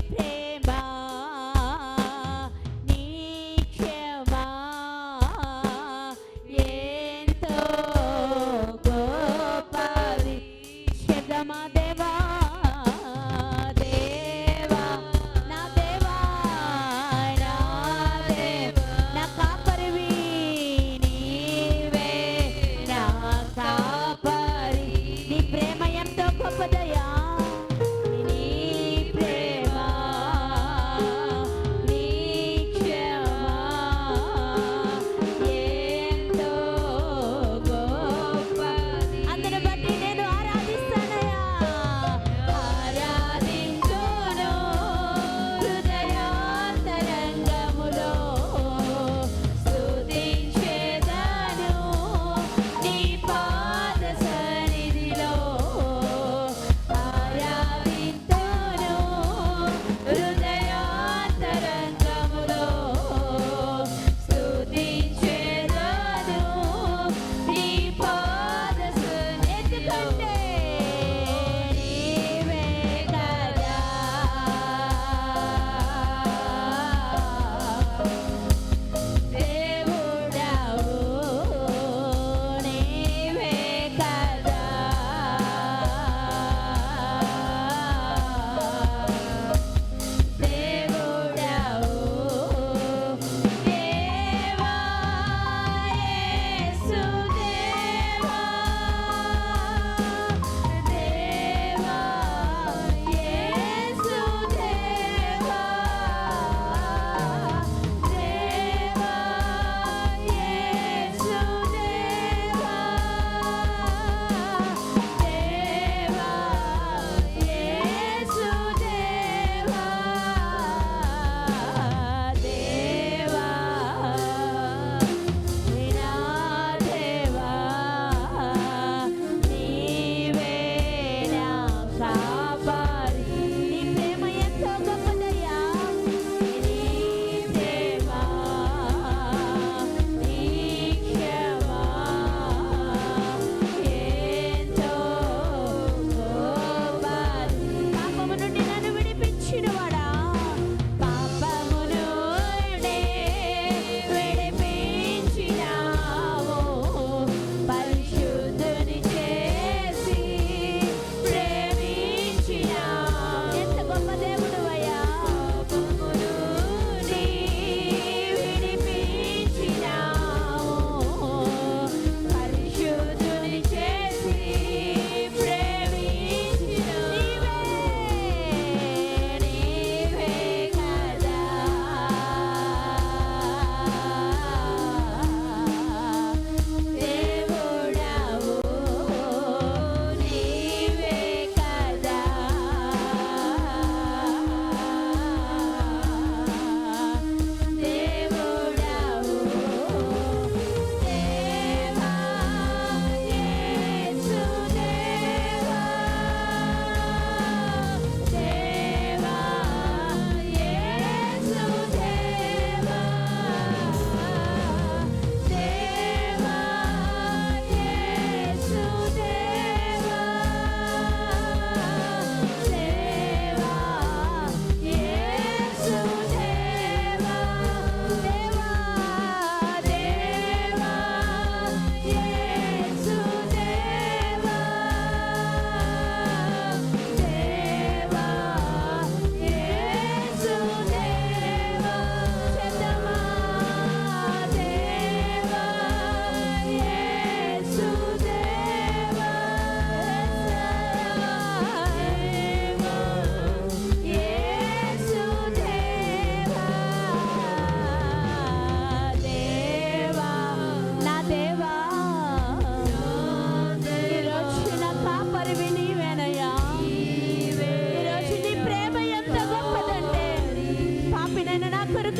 ప్రేమ నీ క్షమ ఎంతో గొప్పది. శబ్దమా దేవా దేవా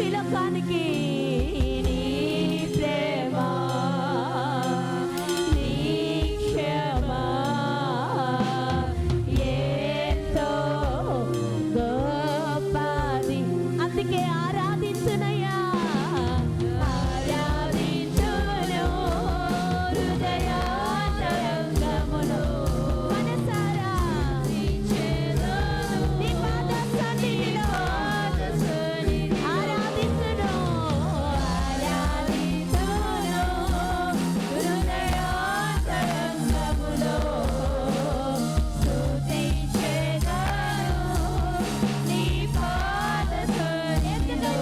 ఈ లోకానికి నీ ప్రేమ నీ క్షమ ఎంతో గొప్పది. అందుకే ఆరాధించునయ్యా, ఆరాధించును హృదయాంతరంగములో మనసారా నీ పాద సన్నిధిలో ఆరాధించును, ఆరాధించును హృదయాంతరంగములో స్తుతించెదను నీ పాద సన్నిధిలో.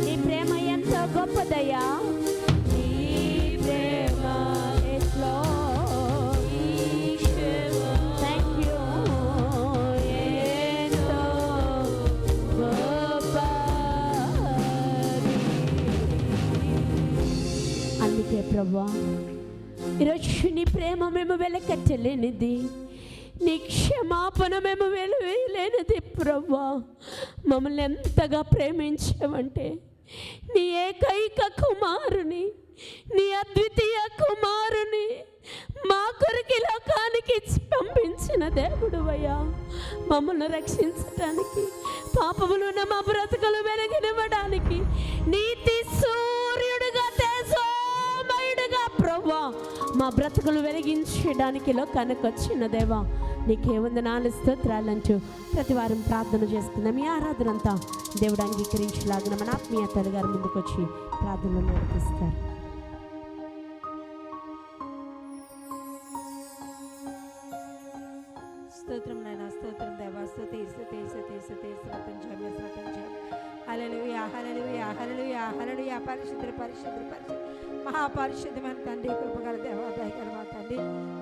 నీ ప్రేమ ఎంతో గొప్పదయ్యా, నీ ప్రేమ థ్యాంక్ యూ ఎంతో గొప్పది. అందుకే ప్రభువా ఈరోజు నీ ప్రేమ మేము వెలకట్టలేనిది, నీ క్షమాపణ మేము వెలువేయలేనిది ప్రభువా. మమ్మల్ని ఎంతగా ప్రేమించామంటే నీ ఏకైక కుమారుని, నీ అద్వితీయ కుమారుని మా కొరకు ఈ లోకానికి పంపించిన దేవుడువయ్యా. మమ్మల్ని రక్షించడానికి, పాపములున్న మా బ్రతుకులు వెలిగినివ్వడానికి, నీతి సూర్యుడుగా తేజోమయుడుగా ప్రభువా మా బ్రతుకులు వెలిగించడానికి లోకానికి వచ్చిన దేవా నీకే వందనాలు స్తోత్రాలంటూ ప్రతి వారం ప్రార్థన చేసుకుందాం. ఈ ఆరాధన అంతా దేవుడు అంగీకరించలాగిన మన ఆత్మీయ తల్లి గారు ముందుకు వచ్చి ప్రార్థనలు నడిపిస్తారు. స్తోత్రం నాయన, స్తోత్రం దేవా, స్తుతి స్తుతి స్తుతి స్తుతి స్తోత్రం హల్లెలూయా హల్లెలూయా హల్లెలూయా హల్లెలూయా. పరిశుద్ధుడు పరిశుద్ధుడు పరిశుద్ధుడు మహాపరిశుద్ధమైన తండ్రి, కృపగల దేవా, దయగల మా తండ్రి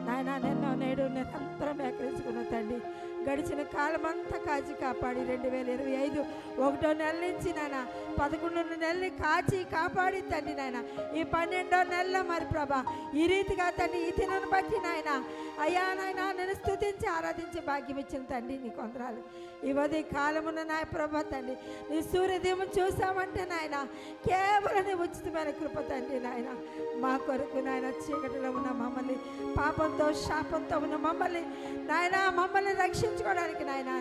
నాయన, నిన్న నేడు నిరంతరం ఎక్కరించుకున్న తండ్రి, గడిచిన కాలం అంతా కాచి కాపాడి 2025 1వ నెల నుంచి నాయన 11 నెలని కాచి కాపాడి తండ్రి నాయన ఈ 12వ నెలలో మరి ప్రభా ఈ రీతిగా తండ్రి ఈ దినాన్ని బట్టి నాయన అయ్యా నాయన నేను స్తుతించి ఆరాధించి భాగ్యం ఇచ్చిన తండ్రి నీకు వందనాలు. ఈ ఉదయ కాలమున నాయ ప్రభా తండ్రి నీ సూర్యోదయం చూసామంటే నాయన కేవలం నీ ఉచితమైన కృప తండ్రి నాయన మా కొరకు నాయన చీకటిలో ఉన్న మమ్మల్ని, పాపంతో శాపంతో ఉన్న మమ్మల్ని నాయన మమ్మల్ని రక్షించుకోవడానికి నాయన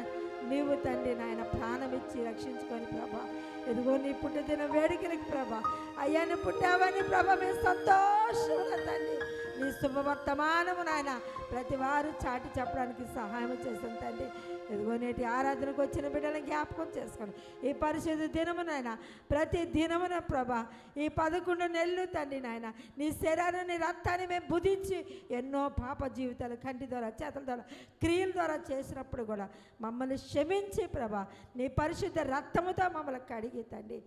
నీవు తండ్రి నాయన ప్రాణం ఇచ్చి రక్షించుకొని ప్రభా ఎదుగో నీ పుట్టిన వేడుకలకి ప్రభా అయ్యా నీ పుట్టావని ప్రభా మేము సంతోషంగా తండ్రి నీ శుభవర్తమానము నాయన ప్రతి వారు చాటి చెప్పడానికి సహాయం చేస్తాను తండ్రి. ఎదుగో నేటి ఆరాధనకు వచ్చిన బిడ్డలను జ్ఞాపకం చేసుకోండి. ఈ పరిశుద్ధ దినము నాయన ప్రతి దినమున ప్రభా ఈ 11 నెలలు తండ్రి నాయన నీ శరీరాన్ని నీ రక్తాన్ని మేము బుధించి ఎన్నో పాప జీవితాలు కంటి ద్వారా చేతుల ద్వారా క్రియల ద్వారా చేసినప్పుడు కూడా మమ్మల్ని క్షమించి ప్రభా నీ పరిశుద్ధ రక్తముతో మమ్మల్ని కడిగి తండ్రి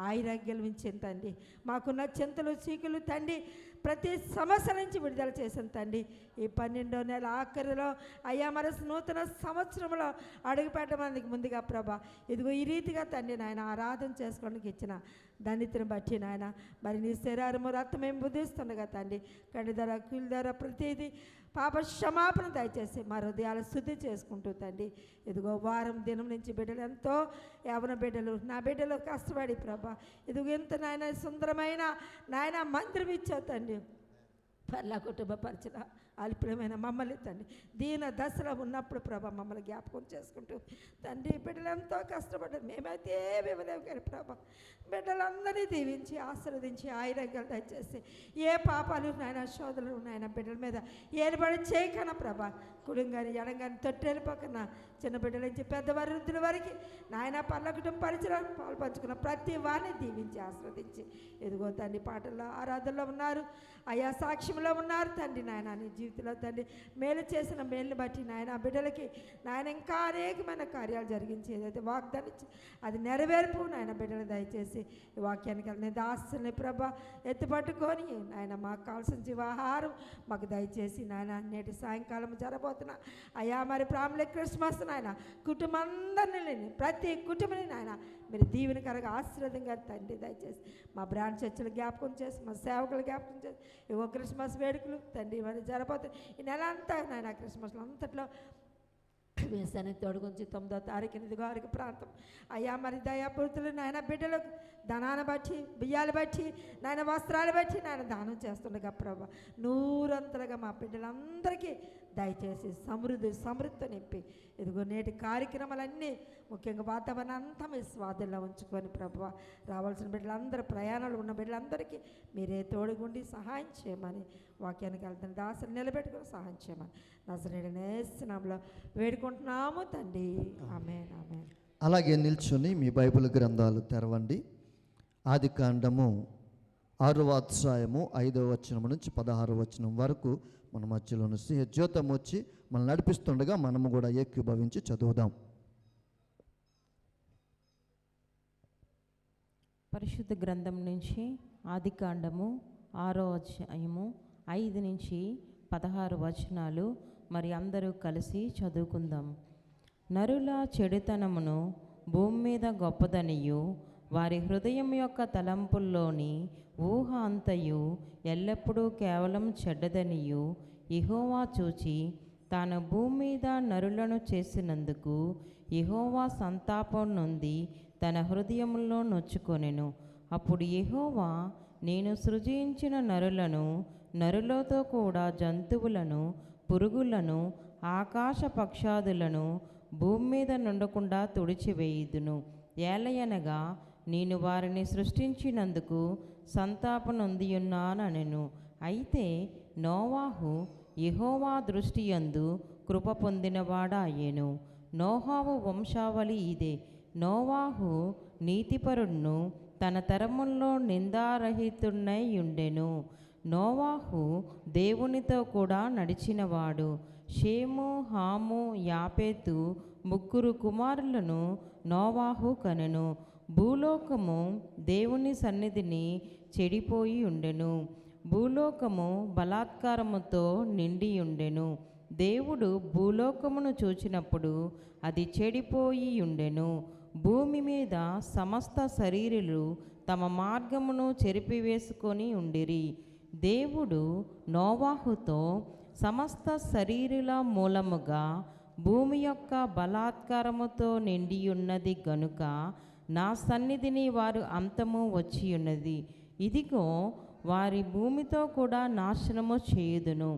ఆయురాగ్యాలు ఉంచిన తండ్రి మాకున్న చింతలు చీకులు తండ్రి ప్రతి సమస్య నుంచి విడుదల చేసిన తండ్రి ఈ 12వ నెల ఆఖరిలో అయ్యా మరి నూతన సంవత్సరంలో అడుగు పెట్టమందుకు ముందుగా ప్రభా ఇదిగో ఈ రీతిగా తండ్రి నాయన ఆరాధన చేసుకోవడానికి ఇచ్చిన ధన్యతను బట్టి నాయన మరి నీ శరీరము రక్తమేం బుద్ధిస్తుండగా తండ్రి కంటి ధర కీళ్ళ ధర ప్రతిదీ పాప క్షమాపణ దయచేసి మా హృదయాలు శుద్ధి చేసుకుంటూ తండ్రి ఇదిగో వారం దినం నుంచి బిడ్డలు ఎంతో యవన బిడ్డలు నా బిడ్డలు కష్టపడి ప్రభా ఇదిగో ఎంత నాయన సుందరమైన నాయన మందిరం ఇచ్చావు తండ్రి పర్లా కుటుంబ పరిచయ అల్పమైన మమ్మల్ని తండ్రి దీన దశలో ఉన్నప్పుడు ప్రభా మమ్మల్ని జ్ఞాపకం చేసుకుంటూ తండ్రి బిడ్డలు ఎంతో కష్టపడ్డారు మేమైతే ఏమి ఇవ్వలేము కానీ ప్రభా బిడ్డలందరినీ దీవించి ఆశీర్వదించి ఆయురంగాలు దయచేసి ఏ పాపాలు నాయన శోధనలు నాయన బిడ్డల మీద ఏర్పడి చేయకన ప్రభా కుటుంగాని ఎడంగాని తొట్టేలు పక్కన చిన్న బిడ్డల నుంచి పెద్దవారి వృద్ధుల వరకు నాయన పర్ల కుటుంబ పరిచయం పాల్పంచుకున్న ప్రతి వారిని దీవించి ఆస్వాదించి ఎదుగో తండ్రి పాటల్లో ఆరాధనలో ఉన్నారు అయా సాక్ష్యంలో ఉన్నారు తండ్రి నాయన నీ జీవితంలో తండ్రి మేలు చేసిన మేలుని బట్టి నాయన బిడ్డలకి నాయన ఇంకా అనేకమైన కార్యాలు జరిగించి ఏదైతే వాగ్దానం ఇచ్చి అది నెరవేర్పు నాయన బిడ్డలు దయచేసి ఈ వాక్యానికి వెళ్ళిన దాస్తుల్ని ప్రభ ఎత్తుపట్టుకొని నాయన మాకు కావాల్సిన జీవాహారం మాకు దయచేసి నాయన నేటి సాయంకాలం జరబోతున్నా అయ్యా మరి ప్రాముఖ్య క్రిస్మస్ నాయన కుటుంబం అందరినీ ప్రతి కుటుంబాన్ని నాయన మీరు దీవెనకరగా ఆశీర్వాదంగా తండ్రి దయచేసి మా బ్రాంచ్ చర్చలు జ్ఞాపకం చేసి మా సేవకులు జ్ఞాపకం చేసి ఇవో క్రిస్మస్ వేడుకలు తండ్రి మరి జరబోతుంది ఈ నెల అంతా నాయన క్రిస్మస్లో అంతట్లో వేసాను తోడుగుంచి 9వ తారీఖు 8 ప్రాంతం అయ్యా మరి దయాపూర్తులు నాయన బిడ్డలకు ధనాన్ని బట్టి బియ్యాలు బట్టి నాయన వస్త్రాలు బట్టి నాయన దానం చేస్తుండగా ప్రభా నూరంతలుగా మా బిడ్డలందరికీ దయచేసి సమృద్ధి నింపి ఇదిగో నేటి కార్యక్రమాలన్నీ ముఖ్యంగా వాతావరణం అంతా మీ స్వాధీనంలో ఉంచుకొని ప్రభా రావాల్సిన బిడ్డలందరూ ప్రయాణాలు ఉన్న బిడ్డలందరికీ మీరే తోడుగుండి సహాయం చేయమని వాక్యానికి వెళ్తున్న దాసులు నిలబెట్టుకుని సహాయం చేయమని నజరేయుడైన యేసు నామములో వేడుకుంటున్నాము తండ్రి ఆమేన్ ఆమేన్. అలాగే నిల్చుని మీ బైబిల్ గ్రంథాలు తెరవండి. ఆదికాండము 6వ అధ్యాయము 5వ వచనం నుంచి 16వ వచనం వరకు మన మధ్యలోని జ్యోతం వచ్చి మనం నడిపిస్తుండగా మనము కూడా ఏకీభవించి చదువుదాం. పరిశుద్ధ గ్రంథం నుంచి ఆదికాండము 6వ అధ్యాయము 5 నుంచి 16 వచనాలు మరి అందరూ కలిసి చదువుకుందాం. నరుల చెడుతనమును భూమి మీద గొప్పదనియు వారి హృదయం యొక్క తలంపుల్లోని ఊహ అంతయు ఎల్లప్పుడూ కేవలం చెడ్డదనియు యెహోవా చూచి తాను భూమి మీద నరులను చేసినందుకు యెహోవా సంతాపం నొంది తన హృదయంలో నొచ్చుకొనెను. అప్పుడు యెహోవా నేను సృజించిన నరులను నరులతో కూడా జంతువులను పురుగులను ఆకాశ పక్షాదులను భూమి మీద నుండకుండా తుడిచివేయుదును. ఏలయనగా నేను వారిని సృష్టించినందుకు సంతాపనొందియున్నానెను. అయితే నోవాహు యెహోవా దృష్టి యందు కృప పొందినవాడాయెను. నోహావు వంశావళి ఇదే. నోవాహు నీతిపరుడును తన తరముల్లో నిందారహితుడై ఉండెను. నోవాహు దేవునితో కూడా నడిచినవాడు. షేము హాము యాపేతు 3 కుమారులను నోవాహు కనెను. భూలోకము దేవుని సన్నిధిని చెడిపోయి ఉండెను. భూలోకము బలాత్కారముతో నిండి ఉండెను. దేవుడు భూలోకమును చూచినప్పుడు అది చెడిపోయి ఉండెను. భూమి మీద సమస్త శరీరులు తమ మార్గమును చెరిపివేసుకొని ఉండిరి. దేవుడు నోవాహుతో సమస్త శరీరుల మూలముగా భూమి యొక్క బలాత్కారముతో నిండియున్నది గనుక నా సన్నిధిని వారు అంతము వచ్చియున్నది. ఇదిగో వారి భూమితో కూడా నాశనము చేయుదును.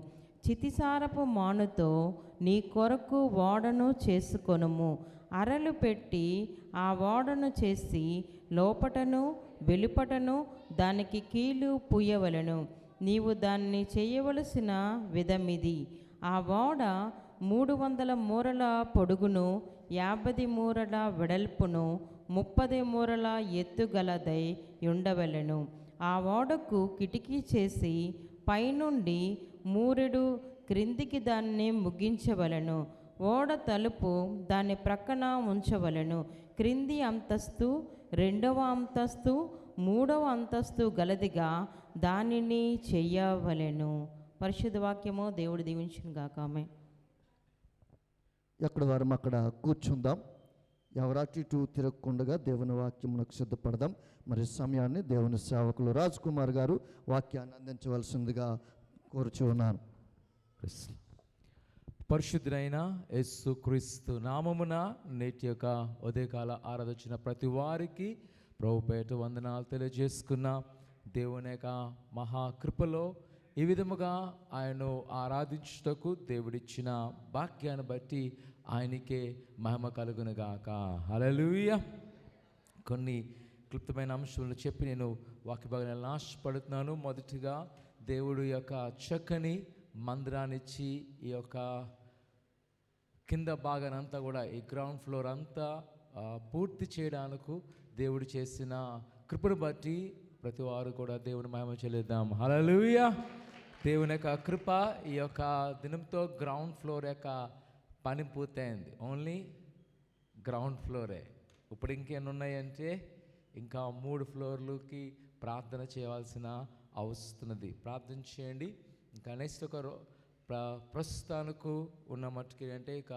చితిసారపు మానుతో నీ కొరకు ఓడను చేసుకొనుము. అరలు పెట్టి ఆ ఓడను చేసి లోపటను వెలుపటను దానికి కీలు పూయవలను. నీవు దాన్ని చేయవలసిన విధమిది. ఆ ఓడ 300 మూరల పొడుగును 50 మూరల వెడల్పును 30 మూరల ఎత్తుగలదై ఉండవలెను. ఆ ఓడకు కిటికీ చేసి పైనుండి మూరెడు క్రిందికి దాన్ని ముగించవలను. ఓడ తలుపు దాని ప్రక్కన ఉంచవలను. క్రింది అంతస్తు 2వ అంతస్తు 3వ అంతస్తు గలదిగా దానిని చెయ్యవలెను. పరిశుద్ధ వాక్యము దేవుడు దీవించును గాక. ఆమేన్. ఎక్కడ వారం అక్కడ కూర్చుందాం. ఎవరు అటు ఇటు తిరగకుండా దేవుని వాక్యమునకు సిద్ధపడదాం. మరి సమయాన్ని దేవుని సేవకులు రాజ్ కుమార్ గారు వాక్యాన్ని అందించవలసిందిగా కోరుచున్నాను. పరిశుద్ధుడైన యేసు క్రీస్తు నామమున నేటి యొక్క ఉదయకాల ఆరాధన ప్రతి వారికి ప్రభుపేట వందనాలు తెలియజేసుకున్న దేవుని యొక్క మహాకృపలో ఈ విధముగా ఆయన్ను ఆరాధించుటకు దేవుడిచ్చిన భాగ్యాన్ని బట్టి ఆయనకే మహిమ కలుగునుగాక. హల్లెలూయా. కొన్ని క్లుప్తమైన అంశాలను చెప్పి నేను వాక్య భాగాన్ని ఆశపడుతున్నాను. మొదటిగా దేవుడు యొక్క చక్కని మందిరాన్నిచ్చి ఈ యొక్క కింద భాగానంతా కూడా ఈ గ్రౌండ్ ఫ్లోర్ అంతా పూర్తి చేయడానికి దేవుడు చేసిన కృపను బట్టి ప్రతి వారు కూడా దేవుని మహిమ చెల్లిద్దాం. హల్లెలూయా. దేవుని యొక్క కృప ఈ యొక్క దినంతో గ్రౌండ్ ఫ్లోర్ యొక్క పని పూర్తయింది. ఓన్లీ గ్రౌండ్ ఫ్లోరే. ఇప్పుడు ఇంకేమి ఉన్నాయంటే ఇంకా 3 ఫ్లోర్లకి ప్రార్థన చేయవలసిన అవసరమున్నది. ప్రార్థన చేయండి. ఇంకా నెక్స్ట్ ఒక ప్రస్తుతానికి ఉన్న మట్టుకి అంటే ఇక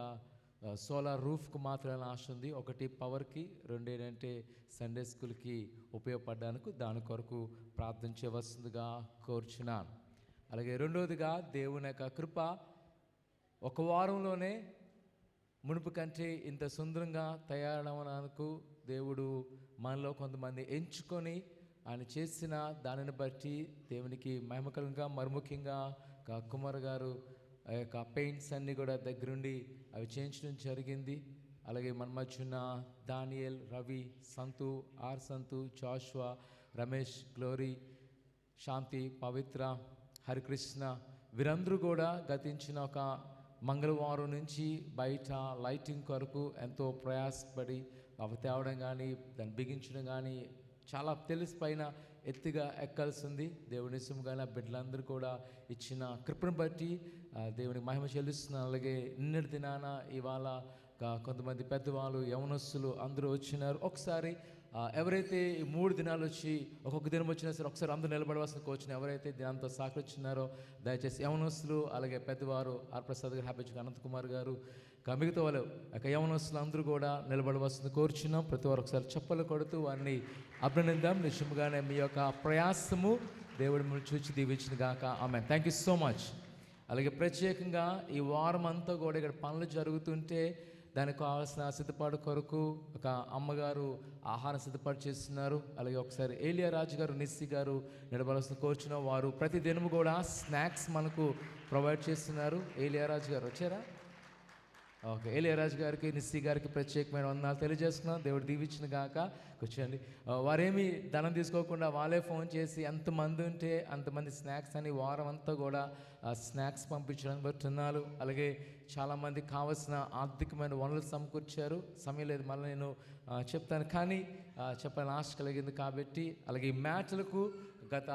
సోలార్ రూఫ్కి మాత్రమే ఆశ ఉంది. ఒకటి పవర్కి, 2 ఏంటంటే సండే స్కూల్కి ఉపయోగపడడానికి దాని కొరకు ప్రార్థన చేయవలసిందిగా కోరుచున్నాను. అలాగే రెండవదిగా దేవుని యొక్క కృప ఒక వారంలోనే మునుపు కంటే ఇంత సుందరంగా తయారవడానికి దేవుడు మనలో కొంతమంది ఎంచుకొని ఆయన చేసిన దానిని బట్టి దేవునికి మహిమకరంగా మరి ముఖ్యంగా కుమార్ గారు ఆ యొక్క పెయింట్స్ అన్నీ కూడా దగ్గరుండి అవి చేయించడం జరిగింది. అలాగే మన మధ్య ఉన్న దానియేల్, రవి, సంతు, సంతు, జాషువా, రమేష్, గ్లోరీ, శాంతి, పవిత్ర, హరికృష్ణ వీరందరూ కూడా గతించిన ఒక మంగళవారం నుంచి బయట లైటింగ్ కొరకు ఎంతో ప్రయాసపడి అవి తేవడం కానీ దాన్ని బిగించడం కానీ చాలా పైన ఎత్తుగా ఎక్కాల్సి ఉంది. దేవుని నిజంగా బిడ్డలందరూ కూడా ఇచ్చిన కృపను బట్టి దేవునికి మహిమ చెల్లిస్తున్నాను. అలాగే నిన్నటి దినాన ఇవాళ కొంతమంది పెద్దవాళ్ళు, యవనస్తులు అందరూ వచ్చినారు. ఒకసారి ఎవరైతే ఈ 3 దినాలు వచ్చి ఒక్కొక్క దినం వచ్చినా సరే ఒకసారి అందరూ నిలబడవలసిన కోచిన ఎవరైతే దినంతో సహకరించినారో దయచేసి యవనస్తులు, అలాగే పెద్దవారు ప్రసాద్ గారు, హ్యాపీ అనంతకుమార్ గారు, మిగతా వాళ్ళు యవనస్తులు అందరూ కూడా నిలబడవలసింది కోరుచున్నాం. ప్రతి వారు ఒకసారి చప్పలు కొడుతూ వారిని అభినందిద్దాం. నిజంగానే మీ యొక్క ప్రయాసము దేవుడి మిమ్మల్ని చూచి దీవించిన గాక. Amen. Thank you so much. అలాగే ప్రత్యేకంగా ఈ వారం అంతా కూడా ఇక్కడ పనులు జరుగుతుంటే దానికి కావాల్సిన సిద్ధపాటు కొరకు ఒక అమ్మగారు ఆహారం సిద్ధపాటు చేస్తున్నారు. అలాగే ఒకసారి ఏలియా రాజు గారు, నిస్సి గారు నిలబడాల్సిన కోరుచున్న వారు ప్రతి దినము కూడా స్నాక్స్ మనకు ప్రొవైడ్ చేస్తున్నారు. ఏలియా రాజు గారు వచ్చారా? ఓకే. ఏలియరాజు గారికి, నిస్సి గారికి ప్రత్యేకమైన వందనాలు తెలియజేస్తున్నాం. దేవుడు దీవించిన గాక. కూర్చోండి. వారేమి ధనం తీసుకోకుండా వాళ్ళే ఫోన్ చేసి ఎంతమంది ఉంటే అంతమంది స్నాక్స్ అని వారం అంతా కూడా స్నాక్స్ పంపించడానికి బట్టున్నారు. అలాగే చాలామంది కావాల్సిన ఆర్థికమైన వనరులు సమకూర్చారు. సమయం లేదు, మళ్ళీ నేను చెప్తాను, కానీ చెప్పాలని ఆశ కలిగింది కాబట్టి. అలాగే ఈ మ్యాట్లకు గత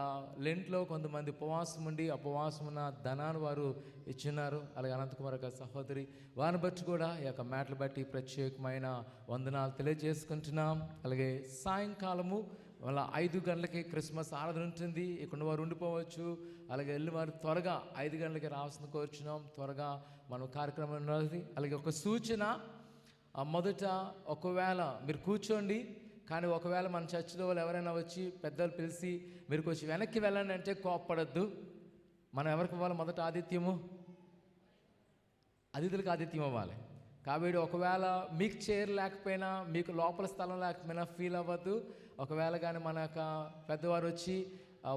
లెంట్లో కొంతమంది ఉపవాసం ఉండి ఉపవాసం ఉన్న ధనాన్ని వారు ఇచ్చినారు. అలాగే అనంతకుమార్ గారి సహోదరి వారిని బట్టి కూడా ఈ యొక్క మ్యాట్లు బట్టి ప్రత్యేకమైన వందనాలు తెలియజేసుకుంటున్నాం. అలాగే సాయంకాలము వాళ్ళ 5 గంటలకి క్రిస్మస్ ఆరాధన ఉంటుంది. ఇక్కడ వారు ఉండిపోవచ్చు. అలాగే వెళ్ళిన వారు త్వరగా 5 గంటలకి రావాల్సిన కోరుచున్నాం. త్వరగా మనం కార్యక్రమం ఉన్నది. అలాగే ఒక సూచన, మొదట ఒకవేళ మీరు కూర్చోండి, కానీ ఒకవేళ మన చర్చిలో వాళ్ళు ఎవరైనా వచ్చి పెద్దలు పిలిచి మీరు కొంచెం వెనక్కి వెళ్ళండి అంటే కోప్పడద్దు. మనం ఎవరికి ఇవ్వాలి? మొదట ఆతిథ్యము అతిథులకు ఆతిథ్యం ఇవ్వాలి. కాబట్టి ఒకవేళ మీకు చైర్ లేకపోయినా, మీకు లోపల స్థలం లేకపోయినా ఫీల్ అవ్వద్దు. ఒకవేళ కానీ మన యొక్క పెద్దవారు వచ్చి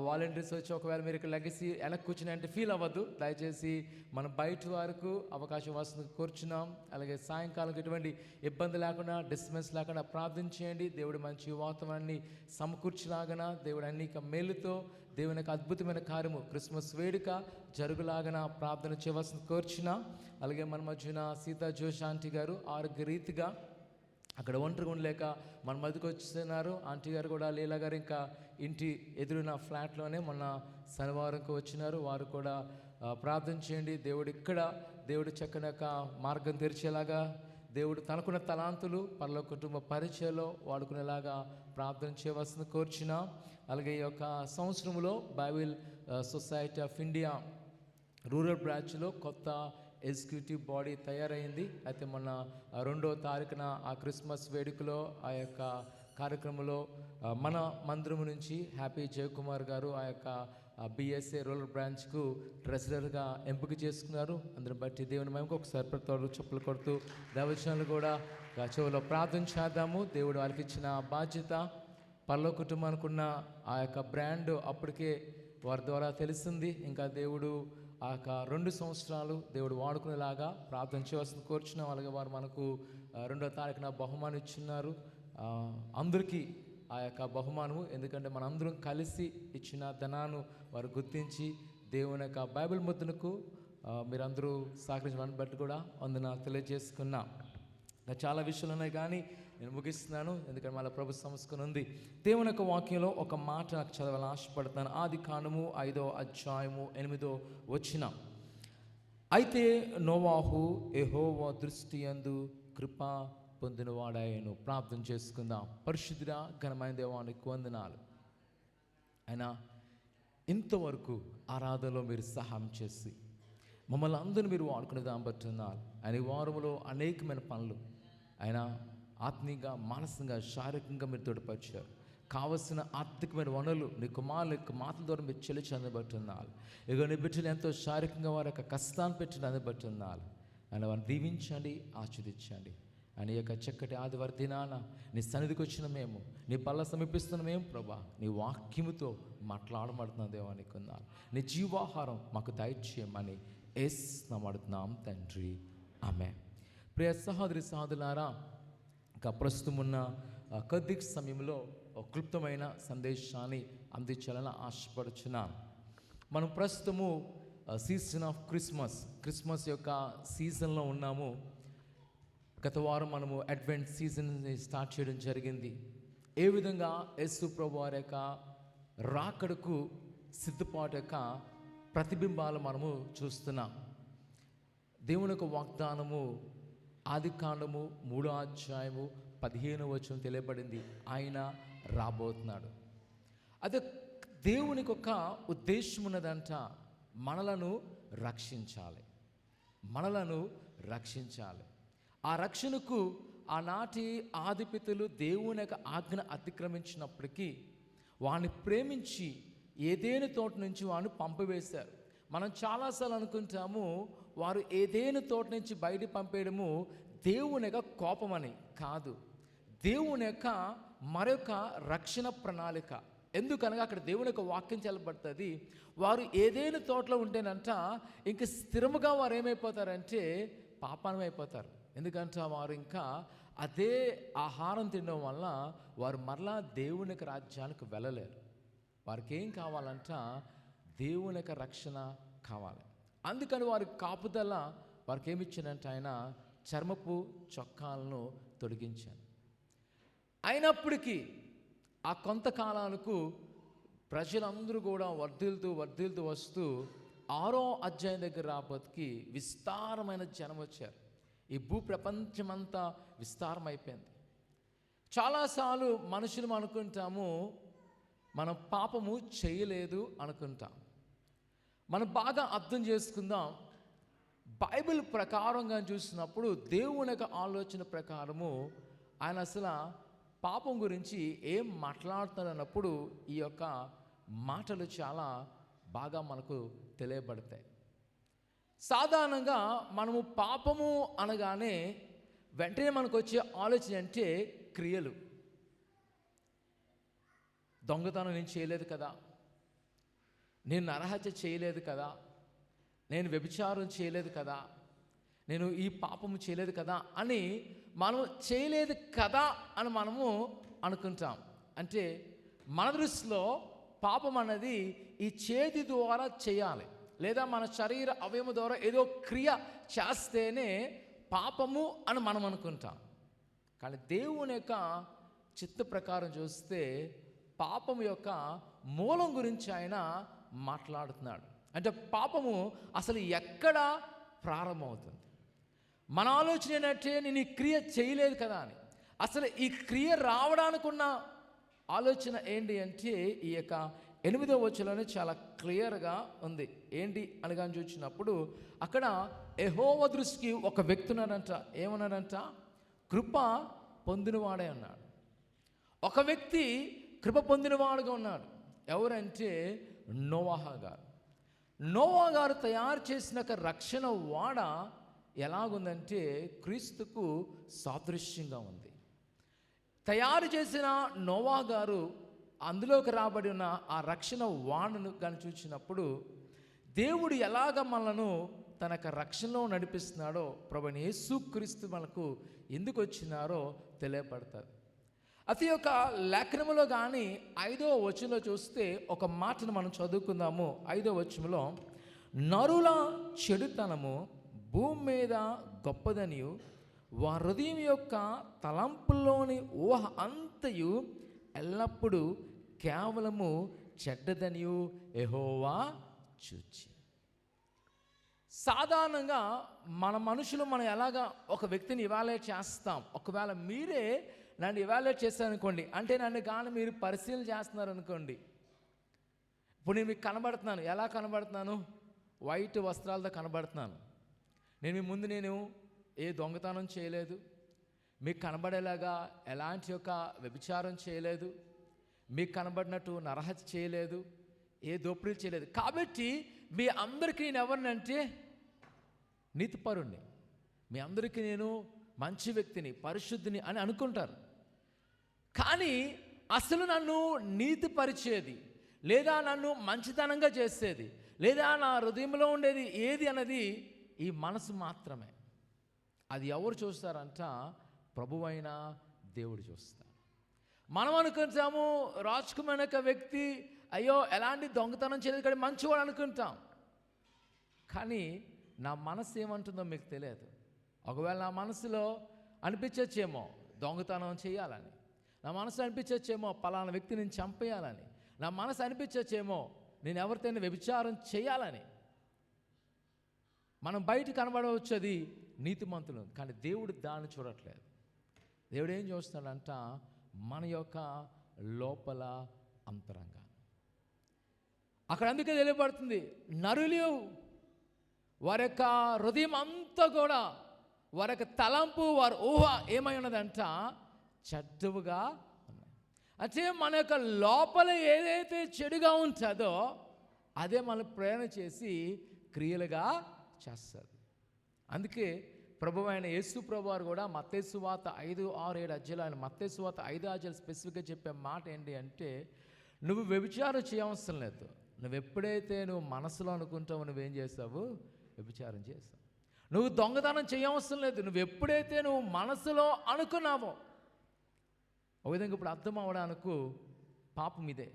వాలంటీర్స్ వచ్చి ఒకవేళ మీరు ఇక్కడ లెగసి వెనక్కి కూర్చుని అంటే ఫీల్ అవ్వద్దు. దయచేసి మనం బయట వరకు అవకాశం వస్తుంది కూర్చున్నాం. అలాగే సాయంకాలం ఎటువంటి ఇబ్బంది లేకుండా, డిస్టర్బెన్స్ లేకుండా ప్రార్థన చేయండి. దేవుడు మంచి వాతావరణాన్ని సమకూర్చిలాగన, దేవుడు అనేక మేలుతో దేవుని యొక్క అద్భుతమైన కార్యము క్రిస్మస్ వేడుక జరుగులాగన ప్రార్థన చేయవలసింది కోరుచున్నాం. అలాగే మన మధ్యన సీతా జోష్ ఆంటీ గారు ఆరోగ్య రీతిగా అక్కడ ఒంటరిగా ఉండలేక మన మధ్యకు వచ్చిస్తున్నారు. ఆంటీ గారు కూడా, లీలా గారు ఇంకా ఇంటి ఎదురున్న ఫ్లాట్లోనే మొన్న శనివారంకు వచ్చినారు. వారు కూడా ప్రార్థన చేయండి. దేవుడు చక్కని యొక్క మార్గం తెరిచేలాగా, దేవుడు తనకున్న తలాంతులు పర్ల కుటుంబ పరిచయలో వాడుకునేలాగా ప్రార్థన చేయవలసింది కోరుచున్నాం. అలాగే ఈ యొక్క సంవత్సరంలో Bible society of India rural బ్రాంచ్లో కొత్త ఎగ్జిక్యూటివ్ బాడీ తయారైంది. అయితే మొన్న 2వ తారీఖున ఆ క్రిస్మస్ వేడుకలో ఆ యొక్క కార్యక్రమంలో మన మందిరం నుంచి హ్యాపీ జయకుమార్ గారు ఆ యొక్క బిఎస్ఏ రూరల్ బ్రాంచ్కు ట్రెజరర్గా ఎంపిక చేసుకున్నారు. అందుని బట్టి దేవుని మేము ఒకసారి ప్రతి ఒక్కరు చెప్పులు కొడుతూ దైవచనాలు కూడా చెవులో ప్రార్థన చేద్దాము. దేవుడు వాళ్ళకి ఇచ్చిన బాధ్యత, పర్లో కుటుంబానికి ఉన్న ఆ యొక్క బ్రాండ్ అప్పటికే వారి ద్వారా తెలిసింది. ఇంకా దేవుడు ఆ యొక్క 2 సంవత్సరాలు దేవుడు వాడుకునేలాగా ప్రార్థన చేయవలసింది కోరుచున్నాం. అలాగే వారు మనకు 2వ తారీఖున బహుమానం ఇచ్చినారు. అందరికీ ఆ యొక్క బహుమానము, ఎందుకంటే మనందరం కలిసి ఇచ్చిన ధనాన్ని వారు గుర్తించి దేవుని యొక్క బైబిల్ ముద్రణకు మీరందరూ సహకరించడాన్ని బట్టి కూడా వందనాలు తెలియజేసుకున్నా. చాలా విషయాలు ఉన్నాయి కానీ నేను ముగిస్తున్నాను, ఎందుకంటే మళ్ళీ ప్రభు సంస్కరణ ఉంది. దేవుని యొక్క వాక్యంలో ఒక మాట నాకు చదవాలని ఆశపడుతున్నాను. ఆదికాండము 5వ అధ్యాయము 8వ వచనం. అయితే నోవాహు యెహోవా దృష్టి యందు కృప పొందినవాడాయను. ప్రార్థన చేసుకుందాం. పరిశుద్ధుడా ఘనమైన దేవానికి వందనాలు. అయినా ఇంతవరకు ఆరాధనలో మీరు సహాయం చేసి మమ్మల్ని అందరూ మీరు వాడుకునే దాన్ని బట్టున్నారు. ఆయన ఈ వారంలో అనేకమైన పనులు ఆయన ఆత్మీయంగా, మానసికంగా, శారీరకంగా మీరు తోడ్పరిచారు. కావలసిన ఆర్థికమైన వనరులు నీ కుమారుల యొక్క మాటల ద్వారా మీరు చెల్లించని బట్టున్నారు. ఇక నీ బిడ్డలు ఎంతో శారీరకంగా వారి యొక్క కష్టాన్ని పెట్టినని బట్టున్నారు. ఆయన వారిని దీవించండి, ఆశీర్వదించండి. అని యొక్క చక్కటి ఆదివారం దినాన నీ సన్నిధికి వచ్చిన మేము, నీ బల్ల సమీపిస్తున్న మేము ప్రభా, నీ వాక్యముతో మాట్లాడబడుతున్న దేవానికి ఉన్నాను. నీ జీవాహారం మాకు దయచేయమని యేసునామమున తండ్రి, ఆమేన్. ప్రియ సహోదరి సహోదరులారా, ఇంకా ప్రస్తుతం ఉన్న కొద్ది సమయంలో ఒక క్లుప్తమైన సందేశాన్ని అందించాలని ఆశపడుచున్నాను. మనం ప్రస్తుతము సీజన్ ఆఫ్ క్రిస్మస్ యొక్క సీజన్లో ఉన్నాము. గత వారం మనము అడ్వెంట్ సీజన్ని స్టార్ట్ చేయడం జరిగింది. ఏ విధంగా యేసు ప్రభు వారి యొక్క రాకడకు సిద్ధపాటు యొక్క ప్రతిబింబాలు మనము చూస్తున్నాం. దేవుని యొక్క వాగ్దానము ఆదికాండము 3వ అధ్యాయము 15వ వచనం తెలియబడింది. ఆయన రాబోతున్నాడు. అదే దేవునికి ఒక ఉద్దేశం ఉన్నదంట, మనలను రక్షించాలి. ఆ రక్షణకు ఆనాటి ఆదిపితలు దేవుని యొక్క ఆజ్ఞ అతిక్రమించినప్పటికీ వాడిని ప్రేమించి ఏదేను తోట నుంచి వాడిని పంపివేశారు. మనం చాలాసార్లు అనుకుంటాము వారు ఏదేను తోట నుంచి బయట పంపేయడము దేవుని యొక్క కోపమని. కాదు, దేవుని యొక్క మరొక రక్షణ ప్రణాళిక. ఎందుకనగా అక్కడ దేవుని యొక్క వాక్యం చెల్లబడుతుంది. వారు ఏదేను తోటలో ఉంటేనంట ఇంక స్థిరముగా వారు ఏమైపోతారంటే పాపానం అయిపోతారు. ఎందుకంటే వారు ఇంకా అదే ఆహారం తినడం వల్ల వారు మరలా దేవుని యొక్క రాజ్యానికి వెళ్ళలేరు. వారికి ఏం కావాలంట? దేవుని యొక్క రక్షణ కావాలి. అందుకని వారి కాపుదల వారికి ఏమిచ్చాడంటే ఆయన చర్మపు చొక్కాలను తొలగించాను. అయినప్పటికీ ఆ కొంతకాలాలకు ప్రజలందరూ కూడా వర్ధిల్తూ వస్తూ 6వ అధ్యాయం దగ్గర రాబోతుకి విస్తారమైన జనం వచ్చారు. ఈ భూప్రపంచమంతా విస్తారమైపోయింది. చాలాసార్లు మనుషులు అనుకుంటాము మనం పాపము చేయలేదు అనుకుంటాం. మనం బాగా అర్థం చేసుకుందాం. బైబిల్ ప్రకారంగా చూసినప్పుడు దేవుని యొక్క ఆలోచన ప్రకారము ఆయన అసలు పాపం గురించి ఏం మాట్లాడుతాడు అన్నప్పుడు ఈ యొక్క మాటలు చాలా బాగా మనకు తెలియబడతాయి. సాధారణంగా మనము పాపము అనగానే వెంటనే మనకు వచ్చే ఆలోచన అంటే క్రియలు. దొంగతనం నేను చేయలేదు కదా, నేను నరహత్య చేయలేదు కదా, నేను వ్యభిచారం చేయలేదు కదా, నేను ఈ పాపము చేయలేదు కదా అని మనం చేయలేదు కదా అని మనము అనుకుంటాం. అంటే మన దృష్టిలో పాపం అన్నది ఈ చేతి ద్వారా చేయాలి, లేదా మన శరీర అవయవం ద్వారా ఏదో క్రియ చేస్తేనే పాపము అని మనం అనుకుంటాం. కానీ దేవుని యొక్క చిత్త ప్రకారం చూస్తే పాపము యొక్క మూలం గురించి ఆయన మాట్లాడుతున్నాడు. అంటే పాపము అసలు ఎక్కడ ప్రారంభమవుతుంది? మన ఆలోచన ఏంటంటే నేను ఈ క్రియ చేయలేదు కదా అని. అసలు ఈ క్రియ రావడానికి ఉన్న ఆలోచన ఏంటి అంటే ఈ యొక్క 8వ వచనంలోనే చాలా క్లియర్గా ఉంది. ఏంటి అనగా చూసినప్పుడు అక్కడ యెహోవా దృష్టికి ఒక వ్యక్తి ఉన్నాడంట. ఏమన్నాడంట? కృప పొందినవాడే అన్నాడు. ఒక వ్యక్తి కృప పొందినవాడుగా ఉన్నాడు. ఎవరంటే నోవాహు గారు. నోవాహు గారు తయారు చేసిన ఒక రక్షణ వాడ ఎలాగుందంటే క్రీస్తుకు సాదృశ్యంగా ఉంది. తయారు చేసిన నోవాహు గారు అందులోకి రాబడి ఉన్న ఆ రక్షణ వాడను కానీ చూసినప్పుడు దేవుడు ఎలాగ మనలను తన యొక్క రక్షణలో నడిపిస్తున్నాడో ప్రభువైన యేసుక్రీస్తు మనకు ఎందుకు వచ్చినారో తెలియపడతారు. అతి యొక్క లేఖనములో కానీ 5వ వచనంలో చూస్తే ఒక మాటను మనం చదువుకుందాము. 5వ వచనంలో, నరుల చెడుతనము భూమి మీద గొప్పదనియు వారి హృదయం యొక్క తలంపుల్లోని ఊహ అంతయు ఎల్లప్పుడూ కేవలము చెడ్డదనియు యెహోవా చూచి. సాధారణంగా మన మనుషులు మనం ఎలాగా ఒక వ్యక్తిని ఇవాల్యుయేట్ చేస్తాం. ఒకవేళ మీరే నన్ను ఇవాల్యుయేట్ చేస్తారనుకోండి, అంటే నన్ను కానీ మీరు పరిశీలన చేస్తున్నారు అనుకోండి. ఇప్పుడు నేను మీకు కనబడుతున్నాను. ఎలా కనబడుతున్నాను? వైట్ వస్త్రాలతో కనబడుతున్నాను. నేను మీ ముందు నేను ఏ దొంగతనం చేయలేదు, మీకు కనబడేలాగా ఎలాంటి యొక్క వ్యభిచారం చేయలేదు, మీకు కనబడినట్టు నరహత్య చేయలేదు, ఏ దోపిడీ చేయలేదు. కాబట్టి మీ అందరికీ నేను ఎవరినంటే నీతిపరుణ్ణి, మీ అందరికీ నేను మంచి వ్యక్తిని, పరిశుద్ధిని అని అనుకుంటారు. కానీ అసలు నన్ను నీతిపరిచేది లేదా నన్ను మంచితనంగా చేసేది లేదా నా హృదయంలో ఉండేది ఏది అన్నది ఈ మనసు మాత్రమే. అది ఎవరు చూస్తారంట? ప్రభువైన దేవుడు చూస్తారు. మనం అనుకుంటాము రాజ్ కుమార్ అనే వ్యక్తి అయ్యో ఎలాంటి దొంగతనం చేయలేదు కానీ మంచివాడు అనుకుంటాం. కానీ నా మనసు ఏమంటుందో మీకు తెలియదు. ఒకవేళ నా మనసులో అనిపించచ్చేమో దొంగతనం చేయాలని, నా మనసు అనిపించచ్చేమో పలానా వ్యక్తి నేను చంపేయాలని, నా మనసు అనిపించచ్చేమో నేను ఎవరితోనే వ్యభిచారం చేయాలని. మనం బయట కనబడవచ్చు అది నీతిమంతులు, కానీ దేవుడు దాన్ని చూడట్లేదు. దేవుడు ఏం చూస్తాడంట? మన యొక్క లోపల అంతరంగా. అక్కడ అందుకే తెలియబడుతుంది, నరులు వారి యొక్క హృదయం అంతా కూడా వారి యొక్క తలంపు వారి ఊహ ఏమై ఉన్నదంట? చెడ్డవుగా ఉన్నాయి. అంటే మన యొక్క లోపల ఏదైతే చెడుగా ఉంటుందో అదే మనం ప్రేరణ చేసి క్రియలుగా చేస్తుంది. అందుకే ప్రభువైన యేసు ప్రభు వారు కూడా మత్తయి సువార్త 5, 6, 7 అధ్యాయాలు, ఆయన మత్తయి సువార్త 5 అధ్యాయాలు స్పెసిఫిక్గా చెప్పే మాట ఏంటి అంటే, నువ్వు వ్యభిచారం చేయవసరం లేదు. నువ్వు ఎప్పుడైతే నువ్వు మనసులో అనుకుంటావో నువ్వేం చేస్తావు? వ్యభిచారం చేస్తావు. నువ్వు దొంగతనం చేయవసరం లేదు. నువ్వు ఎప్పుడైతే నువ్వు మనసులో అనుకున్నావో, ఒక విధంగా ఇప్పుడు అర్థం అవ్వడానికి పాపం ఇదే.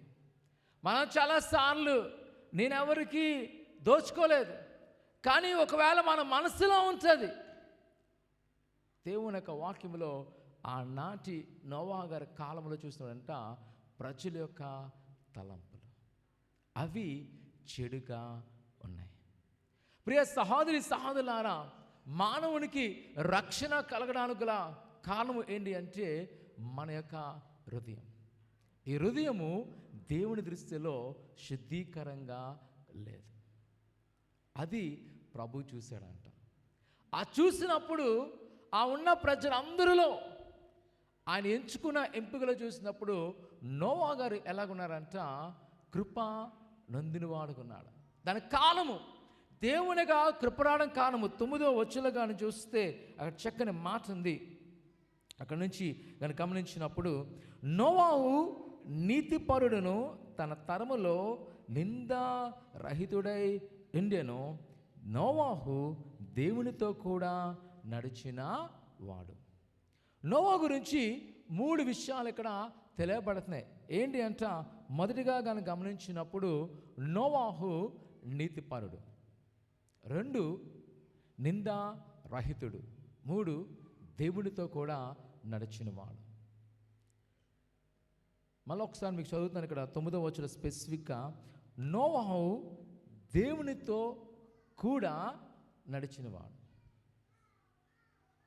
మనం చాలాసార్లు నేనెవరికి దోచుకోలేదు, కానీ ఒకవేళ మన మనసులో ఉంటుంది. దేవుని యొక్క వాక్యంలో ఆనాటి నోవాహు గారి కాలంలో చూస్తున్నాడంట, ప్రజల యొక్క తలంపులు అవి చెడుగా ఉన్నాయి. ప్రియ సహోదరి సహోదరులారా, మానవునికి రక్షణ కలగడానికి గల కారణం ఏంటి అంటే మన యొక్క హృదయం. ఈ హృదయము దేవుని దృష్టిలో శుద్ధీకరంగా లేదు. అది ప్రభు చూశాడంట. ఆ చూసినప్పుడు ఆ ఉన్న ప్రజలందరిలో ఆయన ఎంచుకున్న ఎంపికలు చూసినప్పుడు నోవాహు గారు ఎలాగున్నారంట? కృప నొందినవాడుకున్నాడు. దాని కాలము దేవునిగా కృపరాడం కాలము. 9వ వచనంలో కానీ చూస్తే అక్కడ చక్కని మాట ఉంది. అక్కడ నుంచి కానీ గమనించినప్పుడు, నోవాహు నీతిపరుడును తన తరములో నిందారహితుడై ఉండెను, నోవాహు దేవునితో కూడా నడిచిన వాడు. నోవాహు గురించి 3 విషయాలు ఇక్కడ తెలియబడుతున్నాయి. ఏంటి అంట? మొదటిగా కానీ గమనించినప్పుడు నోవాహు నీతిపరుడు, 2 నిందారహితుడు, 3 దేవునితో కూడా నడిచినవాడు. మళ్ళీ ఒకసారి మీకు చదువుతాను. ఇక్కడ 9వ వచనం స్పెసిఫిక్గా నోవాహు దేవునితో కూడా నడిచినవాడు.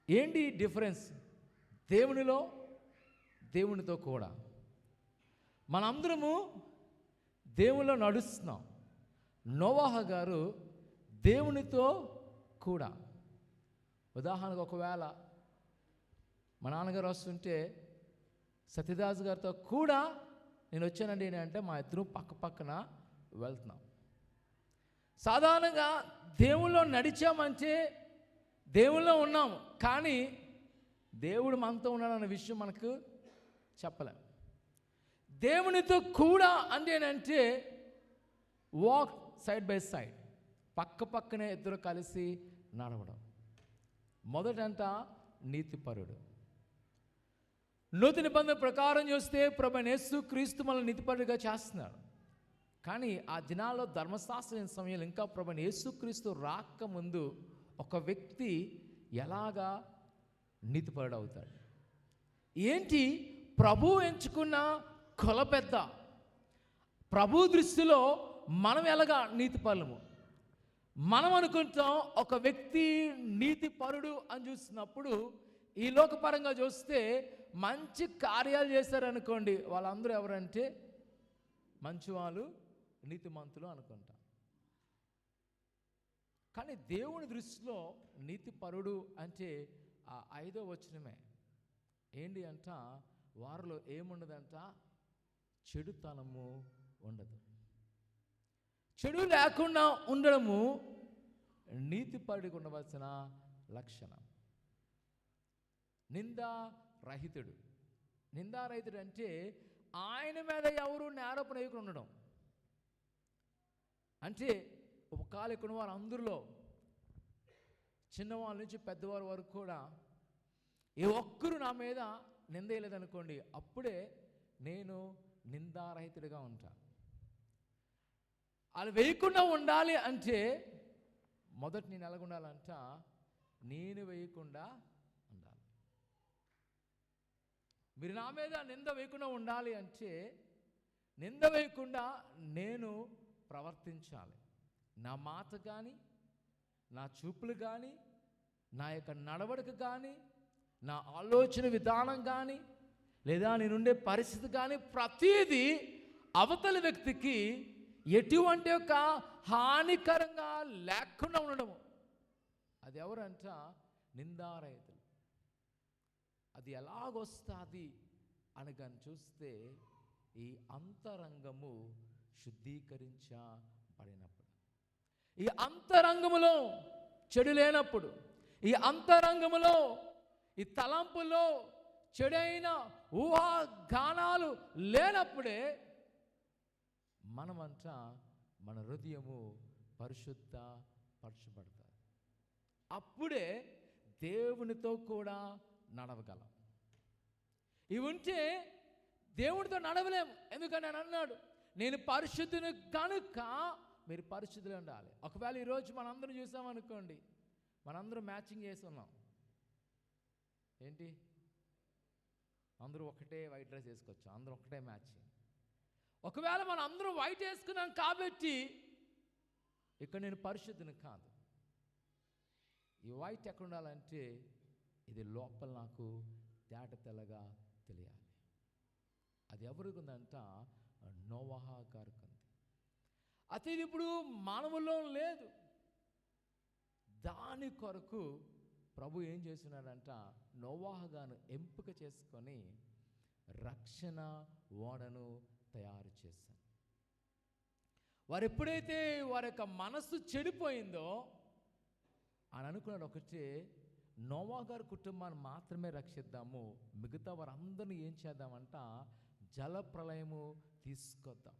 ఏంటి డిఫరెన్స్? దేవునిలో, దేవునితో కూడా. మనందరము దేవునిలో నడుస్తున్నాం. నోవాహు గారు దేవునితో కూడా. ఉదాహరణకు ఒకవేళ మా నాన్నగారు వస్తుంటే సత్యదాస్ గారితో కూడా నేను వచ్చానండి అంటే మా ఇద్దరు పక్క పక్కన వెళ్తున్నాం. సాధారణంగా దేవుల్లో నడిచామంటే దేవుల్లో ఉన్నాము, కానీ దేవుడు మనతో ఉన్నాడన్న విషయం మనకు చెప్పలేం. దేవునితో కూడా అంటే వాక్ సైడ్ బై సైడ్, పక్క పక్కనే ఇద్దరు కలిసి నడవడం. మొదటంట నీతిపరుడు. నూతన నిబంధన ప్రకారం చూస్తే ప్రభువైన యేసుక్రీస్తు మనల్ని నీతిపరుడుగా చేస్తున్నాడు. కానీ ఆ దినాల్లో ధర్మశాస్త్రం సమయంలో ఇంకా ప్రభువైన యేసుక్రీస్తు రాకముందు ఒక వ్యక్తి ఎలాగా నీతిపరుడు అవుతాడు? ఏంటి? ప్రభు ఎంచుకున్న కొల పెద్ద. ప్రభు దృష్టిలో మనం ఎలాగా నీతిపరులము? మనం అనుకుంటాం ఒక వ్యక్తి నీతిపరుడు అని చూసినప్పుడు ఈ లోకపరంగా చూస్తే మంచి కార్యాలు చేశారనుకోండి, వాళ్ళందరూ ఎవరంటే మంచివాళ్ళు, నీతిమంతులు అనుకుంటాం. కానీ దేవుని దృష్టిలో నీతిపరుడు అంటే ఆ 5వ వచనమే. ఏంటి అంట? వారిలో ఏముండదంట? చెడుతనము ఉండదు. చెడు లేకుండా ఉండడము నీతిపరుడికి ఉండవలసిన లక్షణం. నిందారహితుడు. నిందారహితుడు అంటే ఆయన మీద ఎవరు నేరపణ వేయకుండా ఉండడం. అంటే ఒక కాలకున్న వారు అందరిలో చిన్నవాళ్ళ నుంచి పెద్దవారి వరకు కూడా ఏ ఒక్కరు నా మీద నింద వేయలేదనుకోండి, అప్పుడే నేను నిందారహితుడిగా ఉంటాను. అలా వేయకుండా ఉండాలి అంటే మొదట నేను ఎలాగుండాలంట? నేను వేయకుండా ఉండాలి. మీరు నా మీద నింద వేయకుండా ఉండాలి అంటే నింద వేయకుండా నేను ప్రవర్తించాలి. నా మాట కానీ, నా చూపులు కానీ, నా యొక్క నడవడిక కానీ, నా ఆలోచన విధానం కానీ, లేదా నేనుండే పరిస్థితి కానీ ప్రతీదీ అవతలి వ్యక్తికి ఎటువంటి ఒక హానికరంగా లేకుండా ఉండడము. అది ఎవరంట? నిందారహితులు. అది ఎలాగొస్తుంది అని కానీ చూస్తే ఈ అంతరంగము శుద్ధీకరించబడినప్పుడు, ఈ అంతరంగములో చెడు లేనప్పుడు, ఈ అంతరంగములో ఈ తలంపులో చెడైన ఊహాగానాలు లేనప్పుడే మనమంట మన హృదయము పరిశుద్ధపరచబడతారు. అప్పుడే దేవునితో కూడా నడవగలం. ఇవి ఉంటే దేవునితో నడవలేము. ఎందుకని ఆయన అన్నాడు, నేను పరిశుద్ధుని కనుక మీరు పరిశుద్ధులు ఉండాలి. ఒకవేళ ఈరోజు మనందరం చూసామనుకోండి, మనందరం మ్యాచింగ్ చేసి ఉన్నాం. ఏంటి? అందరూ ఒకటే వైట్ డ్రెస్ వేసుకోవచ్చు, అందరూ ఒకటే మ్యాచింగ్. ఒకవేళ మనం అందరూ వైట్ వేసుకున్నాం కాబట్టి ఇక్కడ నేను పరిశుద్ధిని కాదు. ఈ వైట్ ఎక్కడ ఉండాలంటే ఇది లోపల నాకు తేట తెల్లగా తెలియాలి. అది ఎవరికి ఉందంట? నోవాహు గారికి ఉంది. అయితే ఇది ఇప్పుడు మానవుల్లో లేదు. దాని కొరకు ప్రభు ఏం చేస్తున్నాడంట? నోవాహు గారిని ఎంపిక చేసుకొని రక్షణ ఓడను తయారు చేశాను. వారు ఎప్పుడైతే వారి యొక్క మనస్సు చెడిపోయిందో అని అనుకున్నాడు, ఒకటే నోవాహు గారి కుటుంబాన్ని మాత్రమే రక్షిద్దాము, మిగతా వారందరినీ ఏం చేద్దామంట? జల ప్రళయము తీసుకొద్దాం.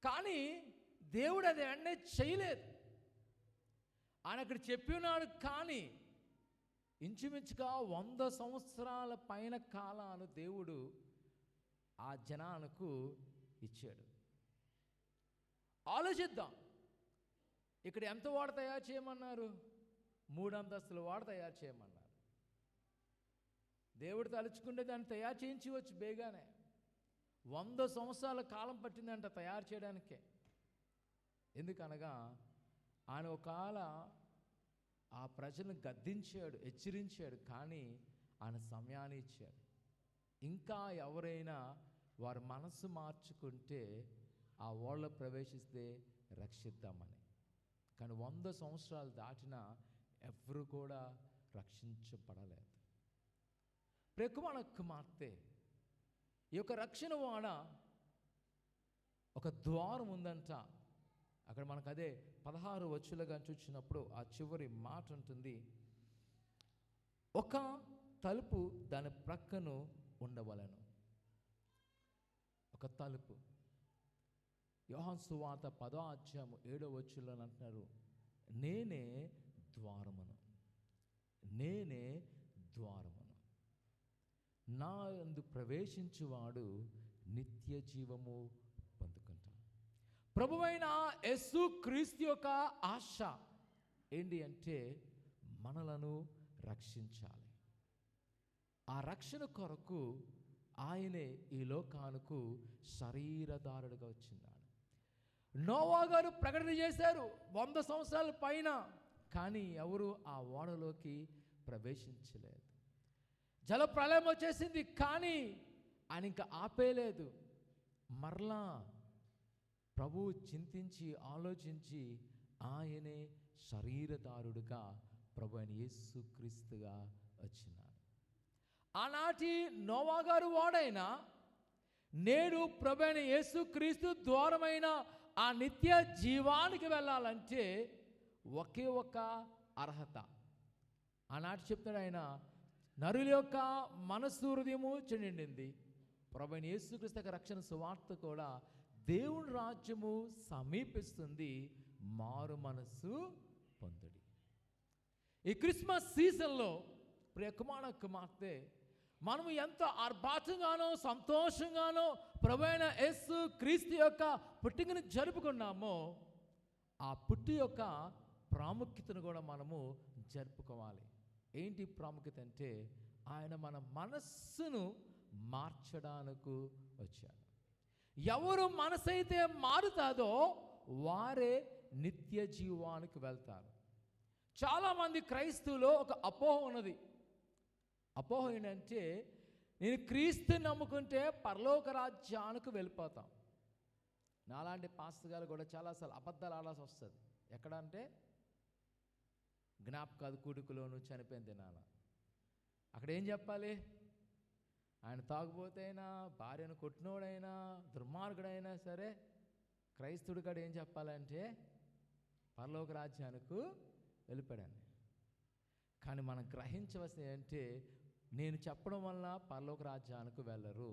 కానీ దేవుడు అది వెంటనే చేయలేదు. ఆయన అక్కడ చెప్పి ఉన్నాడు, కానీ ఇంచుమించుగా 100 సంవత్సరాల పైన కాలాలు దేవుడు ఆ జనాలకు ఇచ్చాడు. ఆలోచిద్దాం. ఇక్కడ ఎంత వాడ తయారు చేయమన్నారు? 3 అంతస్తుల వాడ తయారు చేయమన్నారు. దేవుడు తలుచుకుంటే దాన్ని తయారు చేయించవచ్చు బేగానే. 100 సంవత్సరాల కాలం పట్టిందంట తయారు చేయడానికే. ఎందుకనగా ఆయన ఒకవేళ ఆ ప్రజలను గద్దించాడు, హెచ్చరించాడు, కానీ ఆయన సమయాన్ని ఇచ్చాడు. ఇంకా ఎవరైనా వారు మనసు మార్చుకుంటే ఆ ఓళ్ళ ప్రవేశిస్తే రక్షిద్దామని. కానీ 100 సంవత్సరాలు దాటినా ఎవరు కూడా రక్షించబడలేదు. ప్రేకుమాణ కుమార్తె ఈ యొక్క రక్షణ వాడ ఒక ద్వారం ఉందంట. అక్కడ మనకు అదే 16 వచ్చులుగా చూసినప్పుడు ఆ చివరి మాట ఉంటుంది, ఒక తలుపు దాని ప్రక్కను ఉండవలెను. ఒక తలుపు. యోహాను సువార్త 10వ అధ్యాయం 7వ వచనంలో అంటున్నారు, నేనే ద్వారమును, నేనే ద్వారమును, నా యందు ప్రవేశించువాడు నిత్య జీవము పొందుకుంటాడు. ప్రభువైన యేసు క్రీస్తు యొక్క ఆశ ఏంటి అంటే మనలను రక్షించాలి. ఆ రక్షణ కొరకు ఆయనే ఈ లోకానికి శరీరధారుడుగా వచ్చినాడు. నోవా గారు ప్రకటన చేశారు 100 సంవత్సరాల పైన, కానీ ఎవరు ఆ ఓడలోకి ప్రవేశించలేదు. జల ప్రళయం వచ్చేసింది, కానీ ఆయన ఇంకా ఆపేయలేదు. మరలా ప్రభు చింతించి ఆలోచించి ఆయనే శరీరధారుడుగా ప్రభు అయిన యేసుక్రీస్తుగా వచ్చినాడు. ఆనాటి నోవా గారు వాడైనా నేడు ప్రభు అయిన యేసుక్రీస్తు ద్వారమైన ఆ నిత్య జీవానికి వెళ్ళాలంటే ఒకే ఒక అర్హత. ఆనాటి చెప్తాడు ఆయన, నరుల యొక్క మనస్సు హృదయము చెందింది. ప్రభు అయిన యేసుక్రీస్తు యొక్క రక్షణ సువార్త కూడా దేవుని రాజ్యము సమీపిస్తుంది, మారు మనస్సు పొందుడి. ఈ క్రిస్మస్ సీజన్లో ప్రియ కుమార కుమార్తె మనము ఎంత ఆర్భాటంగానో సంతోషంగానో ప్రభు అయిన యేసు క్రీస్తు యొక్క పుట్టికను జరుపుకున్నామో ఆ పుట్టి యొక్క ప్రాముఖ్యతను కూడా మనము జరుపుకోవాలి. ఏంటి ప్రాముఖ్యత అంటే ఆయన మన మనస్సును మార్చడానికి వచ్చాడు. ఎవరు మనసైతే మారుతాదో వారే నిత్య జీవానికి వెళ్తారు. చాలామంది క్రైస్తవులో ఒక అపోహ ఉన్నది. అపోహ ఏంటంటే నేను క్రీస్తు నమ్ముకుంటే పరలోక రాజ్యానికి వెళ్ళిపోతాం. నాలాంటి పాస్టర్ గారు కూడా చాలాసార్లు అబద్ధాలు ఆడాల్సి వస్తుంది. ఎక్కడ అంటే జ్ఞాపకాలు కూడుకులోను చనిపోయిన దినాన అక్కడ ఏం చెప్పాలి? ఆయన తాగుబోతైనా, భార్యను కొట్టినోడైనా, దుర్మార్గుడైనా సరే క్రైస్తుడు కాడ ఏం చెప్పాలంటే పరలోక రాజ్యానికి వెళ్ళిపోయాడని. కానీ మనం గ్రహించవలసింది ఏంటంటే నేను చెప్పడం వల్ల పరలోక రాజ్యానికి వెళ్ళరు.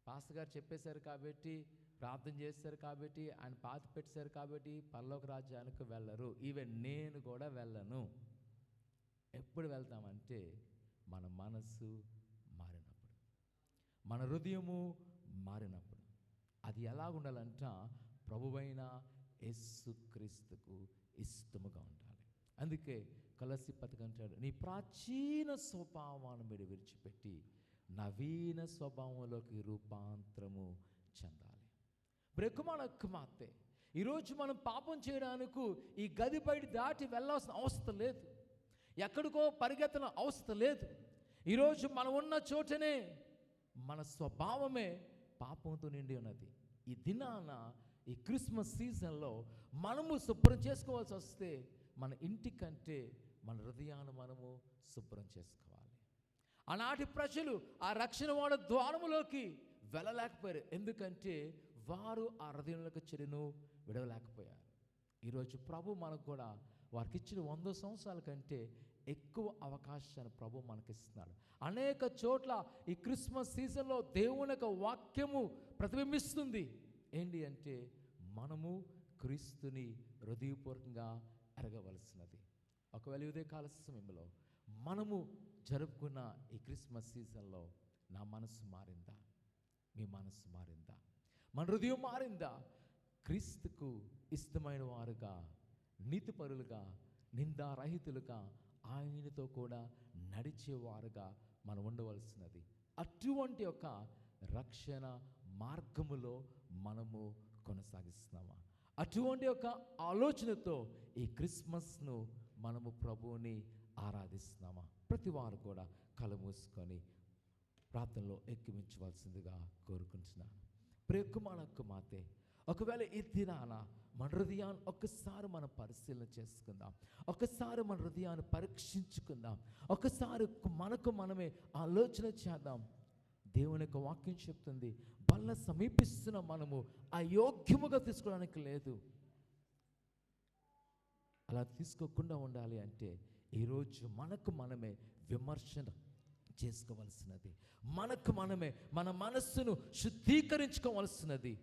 పాస్టర్ గారు చెప్పేశారు కాబట్టి, ప్రార్థన చేశారు కాబట్టి, ఆయన పాతి పెట్టారు కాబట్టి పరలోక రాజ్యానికి వెళ్ళరు. ఈవెన్ నేను కూడా వెళ్ళను. ఎప్పుడు వెళ్తామంటే మన మనస్సు మారినప్పుడు, మన హృదయము మారినప్పుడు. అది ఎలా ఉండాలంట? ప్రభువైన యేసుక్రీస్తుకు ఇష్టముగా ఉండాలి. అందుకే కొలస్సీ పత్రిక అంటాడు, నీ ప్రాచీన స్వభావాన్ని మీరు విడిచిపెట్టి నవీన స్వభావంలోకి రూపాంతరము చెందాలి. బ్రహ్మాణ కుమార్తె, ఈరోజు మనం పాపం చేయడానికి ఈ గది బయట దాటి వెళ్ళాల్సిన అవసరం లేదు, ఎక్కడికో పరిగెత్తన అవసరం లేదు. ఈరోజు మనం ఉన్న చోటనే మన స్వభావమే పాపంతో నిండి ఉన్నది. ఈ దినాన ఈ క్రిస్మస్ సీజన్లో మనము శుభ్రం చేసుకోవాల్సి వస్తే మన ఇంటికంటే మన హృదయాన్ని మనము శుభ్రం చేసుకోవాలి. ఆనాటి ప్రజలు ఆ రక్షణ వాడ ద్వారములోకి వెళ్ళలేకపోయారు, ఎందుకంటే వారు ఆ హృదయంలోకి చెడును విడవలేకపోయారు. ఈరోజు ప్రభు మనకు కూడా వారికి ఇచ్చిన 100 సంవత్సరాల కంటే ఎక్కువ అవకాశాన్ని ప్రభు మనకిస్తున్నాడు. అనేక చోట్ల ఈ క్రిస్మస్ సీజన్లో దేవుని యొక్క వాక్యము ప్రతిబింబిస్తుంది. ఏంటి అంటే మనము క్రీస్తుని హృదయపూర్వకంగా ఎరగవలసినది. ఒకవేళ ఉదయకాల సమయంలో మనము జరుపుకున్న ఈ క్రిస్మస్ సీజన్లో నా మనసు మారిందా? మీ మనసు మారిందా? మన హృదయం మారిందా? క్రీస్తుకు ఇష్టమైన వారుగా, నీతిపరులుగా, నిందారహితులుగా, ఆయనతో కూడా నడిచేవారుగా మనం ఉండవలసినది. అటువంటి ఒక రక్షణ మార్గములో మనము కొనసాగిస్తున్నామా? అటువంటి ఒక ఆలోచనతో ఈ క్రిస్మస్ను మనము ప్రభువుని ఆరాధిస్తున్నామా? ప్రతి వారు కూడా కళ్ళు మూసుకొని ప్రార్థనలో ఎక్కించవలసిందిగా కోరుకుంటున్నాను. ప్రియ కుమార కుమార్తె, ఒకవేళ ఈ దినాన మన హృదయాన్ని ఒక్కసారి మనం పరిశీలన చేసుకుందాం, ఒక్కసారి మన హృదయాన్ని పరీక్షించుకుందాం, ఒక్కసారి మనకు మనమే ఆలోచన చేద్దాం. దేవుని యొక్క వాక్యం చెప్తుంది, బల్ల సమీపిస్తున్న మనము అయోగ్యముగా తీసుకోవడానికి లేదు. అలా తీసుకోకుండా ఉండాలి అంటే ఈరోజు మనకు మనమే విమర్శన చేసుకోవలసినది, మనకు మనమే మన మనస్సును శుద్ధీకరించుకోవలసినది.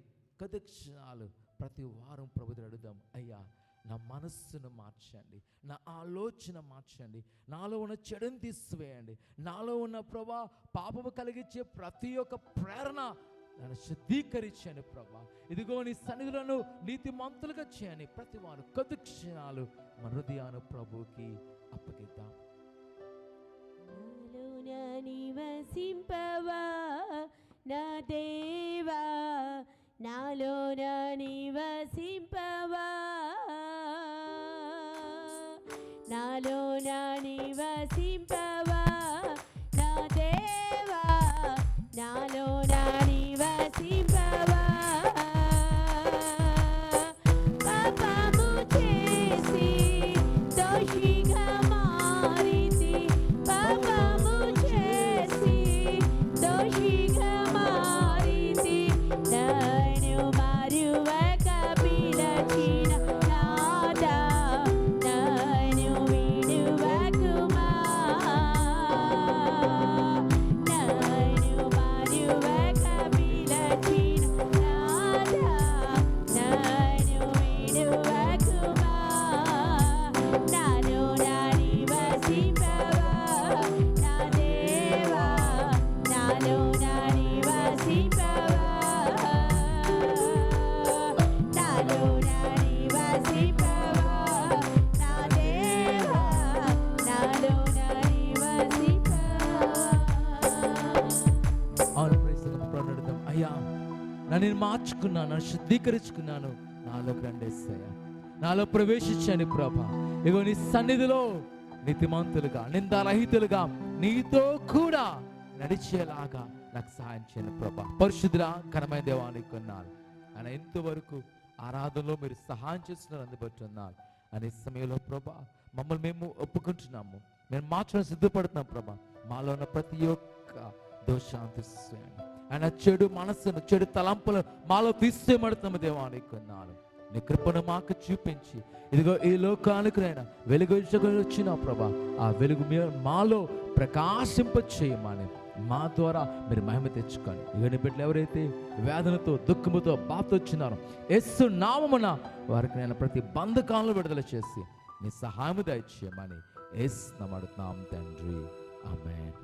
కొద్ది క్షణాలు ప్రతి వారం ప్రభువుని అడుగుదాం, అయ్యా నా మనస్సును మార్చండి, నా ఆలోచన మార్చండి, నాలో ఉన్న చెడుని తీసివేయండి, నాలో ఉన్న ప్రభా పాపము కలిగించే ప్రతి ఒక్క ప్రేరణ నన్ను శుద్ధీకరించండి ప్రభా. ఇదిగో నీ సన్నిధులను నీతిమంతులుగా చేయని ప్రతి వారు కొద్ది క్షణాలు మన హృదయాన్ని ప్రభువుకి అప్పగిద్దాం. నివసింపవా నా దేవా, నాలోన నివసింపవా, నాలోన నివసింపవా నా దేవా, నాలోన నివసింపవా. పాపము చేసి దోషిగా మారితి, పాపము చేసి దోషిగా మారితి, నన్ను మరువక పిలచిన నాదా, నన్ను విడువకుమా, నన్ను మరువక పిలచిన నాదా, నన్ను విడువకుమా. నాలో నా నివసింపవా నా దేవా, నాలో నా నివసింపవా, నాలో నా నివసింపవా నా దేవా, నాలో నా నివసింపవా. అవును ప్రస్తుతం అయ్యా నన్ను మార్చుకున్నాను, నన్ను శుద్ధీకరించుకున్నాను, నాలోకి రండేస్తాయా, నాలో ప్రవేశించండి ప్రభా. ఇగో నీ సన్నిధిలో నీతిమంతులుగా నిందారహితులుగా నీతో కూడా నడిచేలాగా నాకు సహాయం చేయండి ప్రభా. పరిశుద్ధుడా ఘనమైన దేవానికి కొన్నాను ఆయన ఎంతవరకు ఆరాధనలో మీరు సహాయం చేస్తున్నారు అందుబట్టి ఉన్నారు అనే సమయంలో ప్రభా మమ్మల్ని మేము ఒప్పుకుంటున్నాము, మేము మార్చడం సిద్ధపడుతున్నాం ప్రభా. మాలో ఉన్న ప్రతి ఒక్క దోషాన్ని తీసేయండి, ఆయన చెడు మనస్సును చెడు తలంపులు మాలో తీసేయబడుతున్నాము దేవానికి కొన్నాను. నీ కృపను మాకు చూపించి ఇదిగో ఈ లోకానికి నైనా వెలుగు వచ్చిన ప్రభా, ఆ వెలుగు మాలో ప్రకాశింప చేయమని మా ద్వారా మీరు మహిమ తెచ్చుకొని ఇవన్నీ బిడ్డలు ఎవరైతే వేదనతో దుఃఖముతో బాధతో వచ్చినారో యేసు నామమున వారికి నేను ప్రతి బంధకాలను విడుదల చేసి నీ సహాయము దయచేయమని యేసు నామమున అడుగుతున్నాం తండ్రి, ఆమేన్.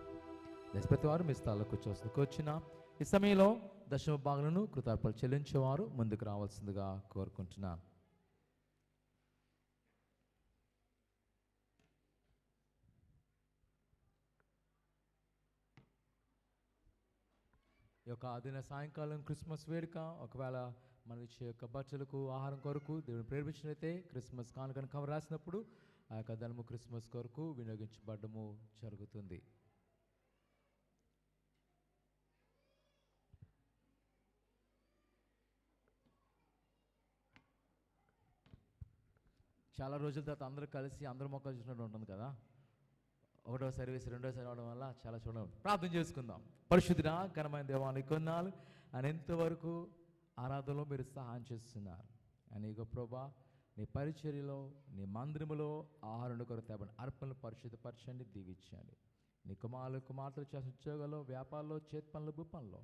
ప్రతి వారు మీ స్థలాలకు కూర్చున్న ఈ సమయంలో దశమ భాగాలను కృతజ్ఞతలు చెల్లించేవారు ముందుకు రావాల్సిందిగా కోరుకుంటున్నాను. ఈ యొక్క ఆదిన సాయంకాలం క్రిస్మస్ వేడుక ఒకవేళ మన ఇచ్చే యొక్క బట్టలకు ఆహారం కొరకు దేవుని ప్రేరేపించినైతే క్రిస్మస్ కానుకను కవర్ రాసినప్పుడు ఆ యొక్క ధనము క్రిస్మస్ కొరకు వినియోగించబడము జరుగుతుంది. చాలా రోజుల తర్వాత అందరూ కలిసి అందరూ మొక్కలు చూసినట్టు ఉంటుంది కదా. ఒకటో సర్వీస్ రెండోసారి అవడం వల్ల చాలా చూడడం. ప్రార్థన చేసుకుందాం. పరిశుద్ధుడా ఘనమైన దేవానికి కొన్నాళ్ళు అని ఎంతవరకు ఆరాధనలో మీరు సహాయం చేస్తున్నారు అనేక ప్రభా. నీ పరిచర్యలో నీ మందిరములో ఆహారం కొరకు తేబడిన అర్పణలు పరిశుద్ధపరచండి, దీవించండి. నీ కుమార్తెలు చేసిన ఉద్యోగాల్లో వ్యాపారంలో చేతి పనులు భూపంలో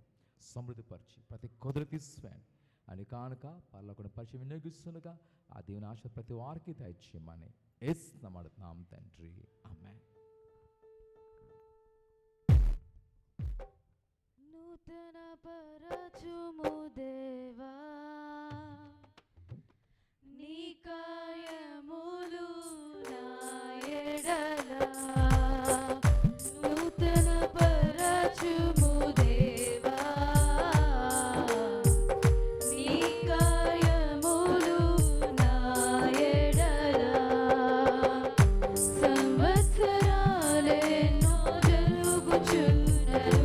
సమృద్ధిపరిచి ప్రతి కుదురు తీసివేయండి అని కానుక పర్లోకుని పరిచయం వినియోగిస్తుండగా ఆ దేవుని ఆశ ప్రతి వారికి దయచేయమని యేసు నామమున అడుగుతున్నాం తండ్రి, ఆమేన్. నూతన పరచుము దేవా నీ కాయములు నా ఎడల, నూతన పరచుము దేవా నీ కాయములు నా ఎడల, సంవత్సరాలెన్నో జరుగుచున్నను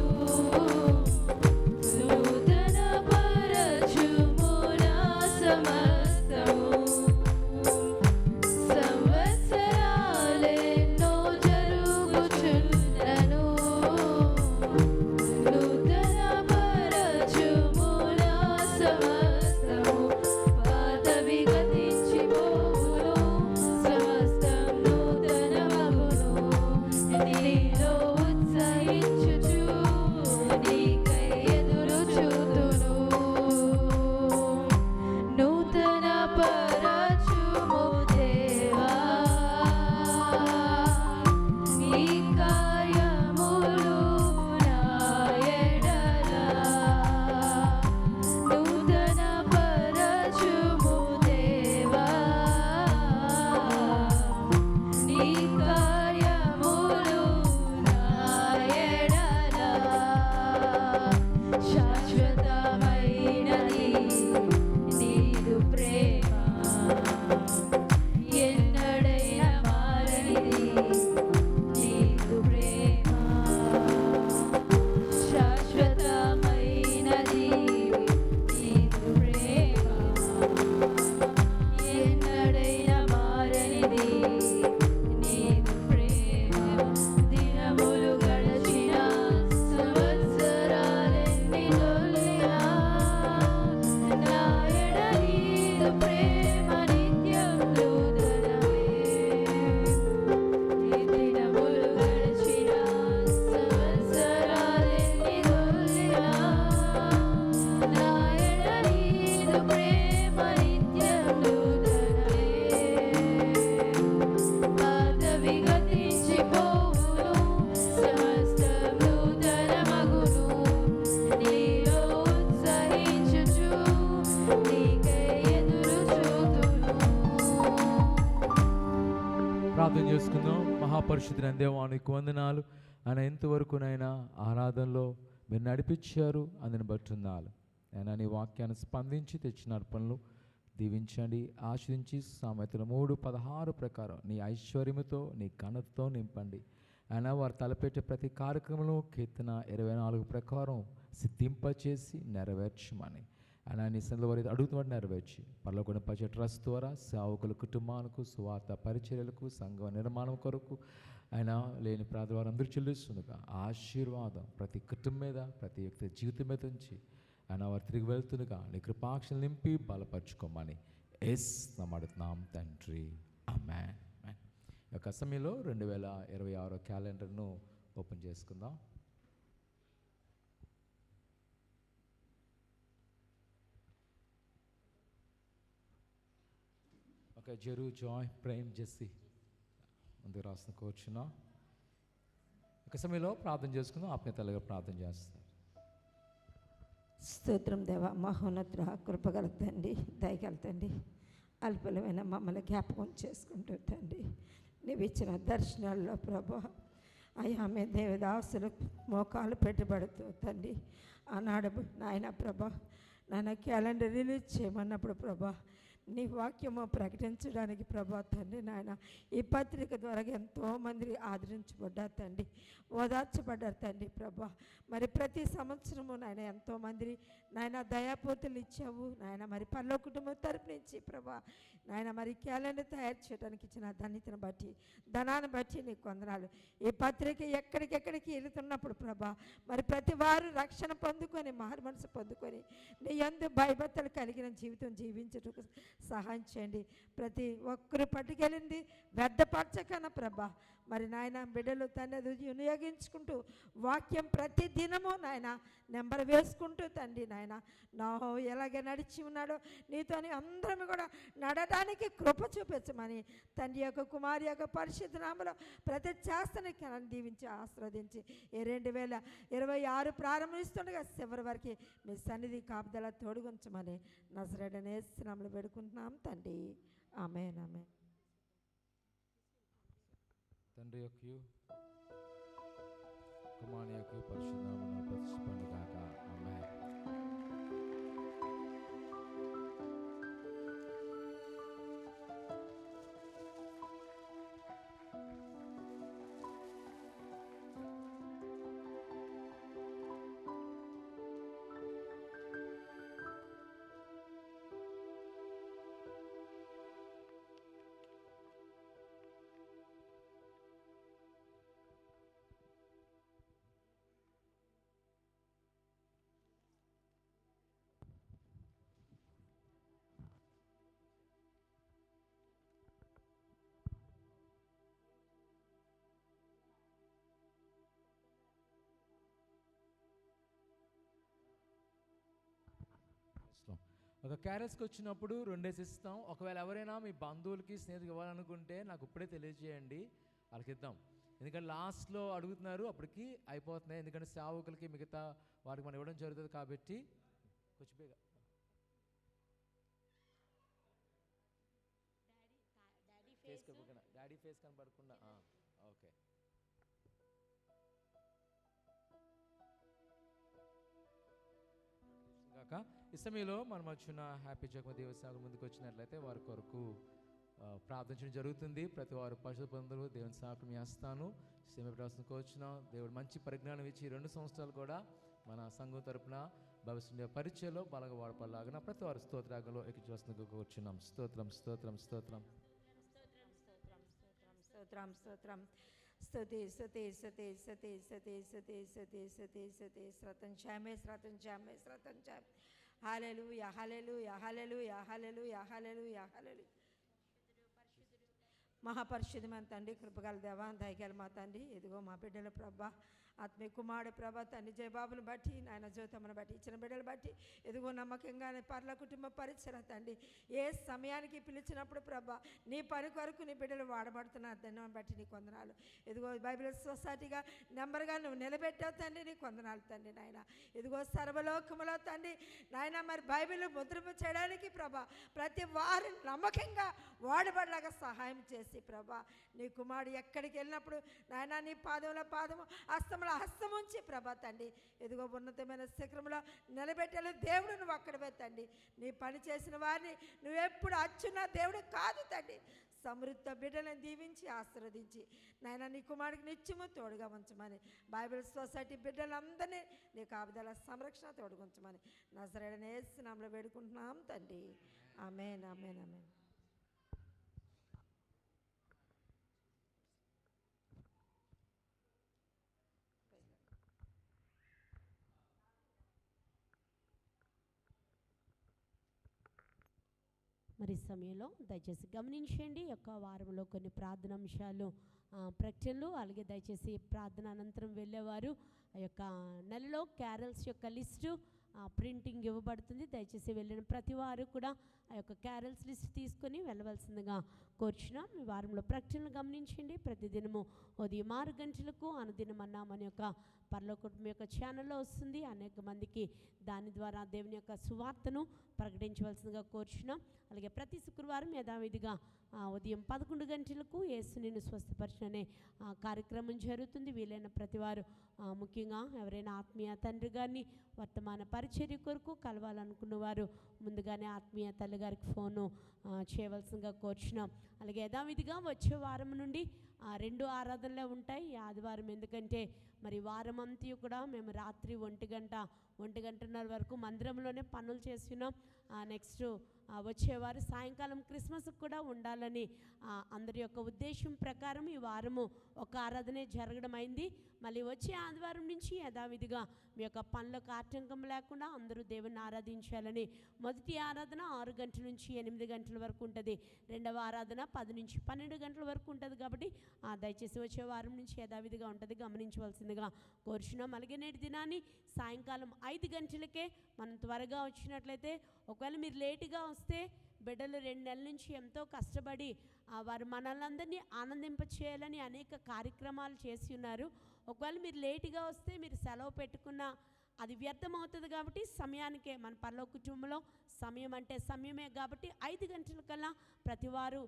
ప్రార్థన చేసుకుందాం. మహాపరిశుద్ధుడైన దేవా నీకు వందనాలు. ఆయన ఎంతవరకునైనా ఆరాధనలో మీరు నడిపించారు, అందుని బట్టి ఉండాలి. ఆయన నీ వాక్యాన్ని స్పందించి తెచ్చిన అర్పణలు దీవించండి, ఆశ్రయించి సామెతలు 3:16 ప్రకారం నీ ఐశ్వర్యముతో నీ ఘనతతో నింపండి. ఆయన వారు తలపెట్టే ప్రతి కార్యక్రమంలో కీర్తన 24 ప్రకారం సిద్ధింపచేసి నెరవేర్చమని ఆయన నీ సందులో వారి అడుగుతున్నట్టు నెరవేర్చి పరలోకం పచ్చే ట్రస్ట్ ద్వారా సేవకుల కుటుంబాలకు, సువార్త పరిచర్యలకు, సంఘ నిర్మాణం కొరకు ఆయన లేని ప్రార్థన వారు అందరూ చెల్లిస్తుండగా ఆశీర్వాదం ప్రతి కుటుంబం మీద, ప్రతి వ్యక్తి జీవితం మీద నుంచి ఆయన వారు తిరిగి వెళ్తుండగా నీ కృపాక్షలు నింపి బలపరచుకోమని నమ్మడుతున్నాం తండ్రి. ఆమేన్. ఈ యొక్క సమయంలో 2026 క్యాలెండర్ను ఓపెన్ చేసుకుందాం. ఓకే, జెరు, జాయ్, ప్రేమ్, జెస్సీ ముందుకు రాసిన కూర్చున్నాం. ఒక సమయంలో ప్రార్థన చేసుకుందాం. ఆప్యాయతలుగా ప్రార్థన చేస్తారు. స్తోత్రం దేవ, మహోన్నతుడ, కృపగల తండ్రి, దయగల తండ్రి, అల్పలమైన మమ్మల్ని జ్ఞాపకం చేసుకుంటూ తండ్రి, నీవు ఇచ్చిన దర్శనాల్లో ప్రభా అయ్యా మీ దేవదాసులు మోకాలు పెట్టుబడుతూ తండ్రి ఆనాడు నాయన ప్రభా నాన్న క్యాలెండర్ రిలీజ్ చేయమన్నప్పుడు ప్రభా నీ వాక్యము ప్రకటించడానికి ప్రభా తండ్రి నాయన ఈ పత్రిక ద్వారా ఎంతోమంది ఆదరించబడ్డారు తండ్రి, ఓదార్చబడ్డారు తండ్రి ప్రభా. మరి ప్రతి సంవత్సరము నాయన ఎంతోమంది నాయన దయాపోతులు ఇచ్చావు నాయన. మరి పల్లె కుటుంబం తరపు నుంచి ప్రభా నాయన మరి క్యాలెండర్ తయారు చేయడానికి ఇచ్చిన ధన్యతను బట్టి, ధనాన్ని బట్టి నీకు వందనాలు. ఈ పత్రిక ఎక్కడికెక్కడికి వెళుతున్నప్పుడు ప్రభా మరి ప్రతి వారు రక్షణ పొందుకొని, మారు మనసు పొందుకొని నీ యందు భయభక్తులు కలిగిన జీవితం జీవించుటకు సహాయం చేయండి. ప్రతి ఒక్కరు పట్టుకెళ్ళింది వ్యర్థపరచకన ప్రభా మరి నాయన బిడ్డలు తండ్రి వినియోగించుకుంటూ వాక్యం ప్రతి దినము నాయన నెంబర్ వేసుకుంటూ తండ్రి నాయన నా ఎలాగే నడిచి ఉన్నాడో నీతోని అందరం కూడా నడటానికి కృప చూపించమని తండ్రి యొక్క కుమారి యొక్క పరిశుద్ధ నామములో ప్రతి చేస్తని దీవించి ఆస్వాదించి ఈ 2026 ప్రారంభిస్తుండగా చివరి వరకు మీ సన్నిధి కాపుదల తోడుగుంచమని నజరేయుడైన యేసు నామములో వేడుకుంటున్నాం తండ్రి. ఆమేన్. ఆమేన్. తండ్రి యొక్క కుమారుని యొక్క పరిశుద్ధ నామమున ప్రతిష్ఠింపబడును గాక. ఆమేన్. ఒక క్యారెట్స్కి వచ్చినప్పుడు 2 ఇస్తాం. ఒకవేళ ఎవరైనా మీ బంధువులకి, స్నేహితులకి ఇవ్వాలనుకుంటే నాకు ఇప్పుడే తెలియజేయండి, వాళ్ళకి ఇద్దాం. ఎందుకంటే లాస్ట్లో అడుగుతున్నారు, అప్పటికి అయిపోతున్నాయి. ఎందుకంటే సేవకులకి మిగతా వాటికి మనం ఇవ్వడం జరుగుతుంది కాబట్టి కొంచెం బేగా డాడీ ఫేస్ కనబడకుండా. ఓకే, కాక ఈ సమయంలో మనం వచ్చిన హ్యాపీ జగమ దేవసేవకుల ముందుకు వచ్చినట్లయితే వారి కొరకు ప్రార్థించడం జరుగుతుంది. ప్రతి వారు పరిశుద్ధ పొందులు దేవుని సేవకులు చేస్తాను సేవ కోరుచున్నాం. దేవుడు మంచి పరిజ్ఞానం ఇచ్చి 2 సంవత్సరాలు కూడా మన సంఘం తరపున భవిష్యత్తు పరిచయలో బలగా వాడపడలాగిన ప్రతి వారు స్తోత్రాగంలో ఎక్కించవలసిందిగా కోరుచున్నాం. స్తోత్రం, స్తోత్రం, స్తోత్రం, స్తోత్రం, స్తోత్రం. స్తుతి, స్తుతి, స్తుతి, స్తుతి, స్తుతి, స్తుతి, స్తుతి, స్తుతి, స్తుతి, స్తోత్రం, స్తోత్రం, స్తోత్రం. హల్లెలూయా, హల్లెలూయా, హల్లెలూయా, హల్లెలూయా, హల్లెలూయా, హల్లెలూయా. మహాపరిశుద్ధమైన తండ్రి, కృపగల దేవా, దయగల మా తండ్రి, ఇదిగో మా బిడ్డల ప్రభా ఆత్మీయ కుమారుడు ప్రభా తండ్రి జయబాబుని బట్టి నాయన జ్యోతమ్మను బట్టి ఇచ్చిన బిడ్డలు బట్టి ఎదుగో నమ్మకంగానే పర్ల కుటుంబ పరిచయ తండ్రి ఏ సమయానికి పిలిచినప్పుడు ప్రభా నీ పని కొరకు నీ బిడ్డలు వాడబడుతున్నారు దాన్ని బట్టి నీకు వందనాలు. ఎదుగో బైబిల్ సొసైటీగా నెంబర్గా నువ్వు నిలబెట్టావు తండ్రి నీకు వందనాలు తండ్రి నాయన. ఎదుగో సర్వలోకములో తండ్రి నాయన మరి బైబిల్ ముద్రింపు చేయడానికి ప్రభా ప్రతి వారిని నమ్మకంగా వాడబడలాగా సహాయం చేసి ప్రభా నీ కుమారుడు ఎక్కడికి వెళ్ళినప్పుడు నాయన నీ పాదంలో పాదము హస్తంలో హస్తం ఉంచి ప్రభా తండ్రి ఎదుగో ఉన్నతమైన శిఖరంలో నిలబెట్టాలి దేవుడు నువ్వు అక్కడవే తండ్రి. నీ పని చేసిన వారిని నువ్వెప్పుడు అచ్చున్న దేవుడు కాదు తండ్రి. సమృద్ధ బిడ్డలను దీవించి ఆశీర్వదించి నాయన నీ కుమారుడికి నిత్యము తోడుగా ఉంచమని బైబిల్ సొసైటీ బిడ్డలందరినీ నీ కాపుదల సంరక్షణ తోడుగా ఉంచమని నజరేయుడైన యేసు నామములో వేడుకుంటున్నాం తండ్రి. ఆమేన్ ఆమేన్ ఆమేన్. మరి ఈ సమయంలో దయచేసి గమనించండి. ఈ యొక్క వారంలో కొన్ని ప్రార్థన అంశాలు ప్రకటనలు, అలాగే దయచేసి ప్రార్థన అనంతరం వెళ్ళేవారు ఆ యొక్క నెలలో క్యారల్స్ యొక్క లిస్టు ప్రింటింగ్ ఇవ్వబడుతుంది. దయచేసి వెళ్ళిన ప్రతి వారు కూడా ఆ యొక్క క్యారల్స్ లిస్ట్ తీసుకొని వెళ్ళవలసిందిగా కోరుచున్నాం. ఈ వారంలో ప్రకటనలు గమనించండి. ప్రతిదినము ఉదయం 6 గంటలకు అనుదినం అన్న మన యొక్క పరలోకం యొక్క ఛానల్లో వస్తుంది. అనేక మందికి దాని ద్వారా దేవుని యొక్క సువార్తను ప్రకటించవలసిందిగా కోరుచున్నాం. అలాగే ప్రతి శుక్రవారం యథావిధిగా ఉదయం 11 గంటలకు యేసు నిన్ను స్వస్థపరచనే కార్యక్రమం జరుగుతుంది. వీలైన ప్రతివారు ముఖ్యంగా ఎవరైనా ఆత్మీయ తండ్రి గారిని వర్తమాన పరిచర్య కొరకు కలవాలనుకున్న వారు ముందుగానే ఆత్మీయ తల్లి గారికి ఫోను చేయవలసిందిగా కోరుచున్నాం. అలాగే యథావిధిగా వచ్చే వారం నుండి 2 ఆరాధనలే ఉంటాయి. ఆదివారం ఎందుకంటే మరి వారం అంతా కూడా మేము రాత్రి 1:30 వరకు మందిరంలోనే పనులు చేస్తున్నాం. నెక్స్ట్ వచ్చేవారు సాయంకాలం క్రిస్మస్కి కూడా ఉండాలని అందరి యొక్క ఉద్దేశం ప్రకారం ఈ వారము ఒక ఆరాధనే జరగడం అయింది. మళ్ళీ వచ్చే ఆదివారం నుంచి యథావిధిగా మీ యొక్క పనులకు ఆటంకం లేకుండా అందరూ దేవుని ఆరాధించాలని మొదటి ఆరాధన 6 గంటల నుంచి 8 గంటల వరకు ఉంటుంది. రెండవ ఆరాధన 10 నుంచి 12 గంటల వరకు ఉంటుంది. కాబట్టి దయచేసి వచ్చే వారం నుంచి యథావిధిగా ఉంటుంది, గమనించవలసిందిగా కోరుచున్నాం. అలాగే నేటి దినాన్ని సాయంకాలం 5 గంటలకే మనం త్వరగా వచ్చినట్లయితే, ఒకవేళ మీరు లేటుగా వస్తే బిడ్డలు 2 నెలల నుంచి ఎంతో కష్టపడి వారు మనల్ని ఆనందింపచేయాలని అనేక కార్యక్రమాలు చేసి ఉన్నారు. ఒకవేళ మీరు లేటుగా వస్తే మీరు సెలవు పెట్టుకున్న అది వ్యర్థమవుతుంది. కాబట్టి సమయానికే మన పరలోక కుటుంబంలో సమయం అంటే సమయమే. కాబట్టి 5 గంటలకల్లా ప్రతివారు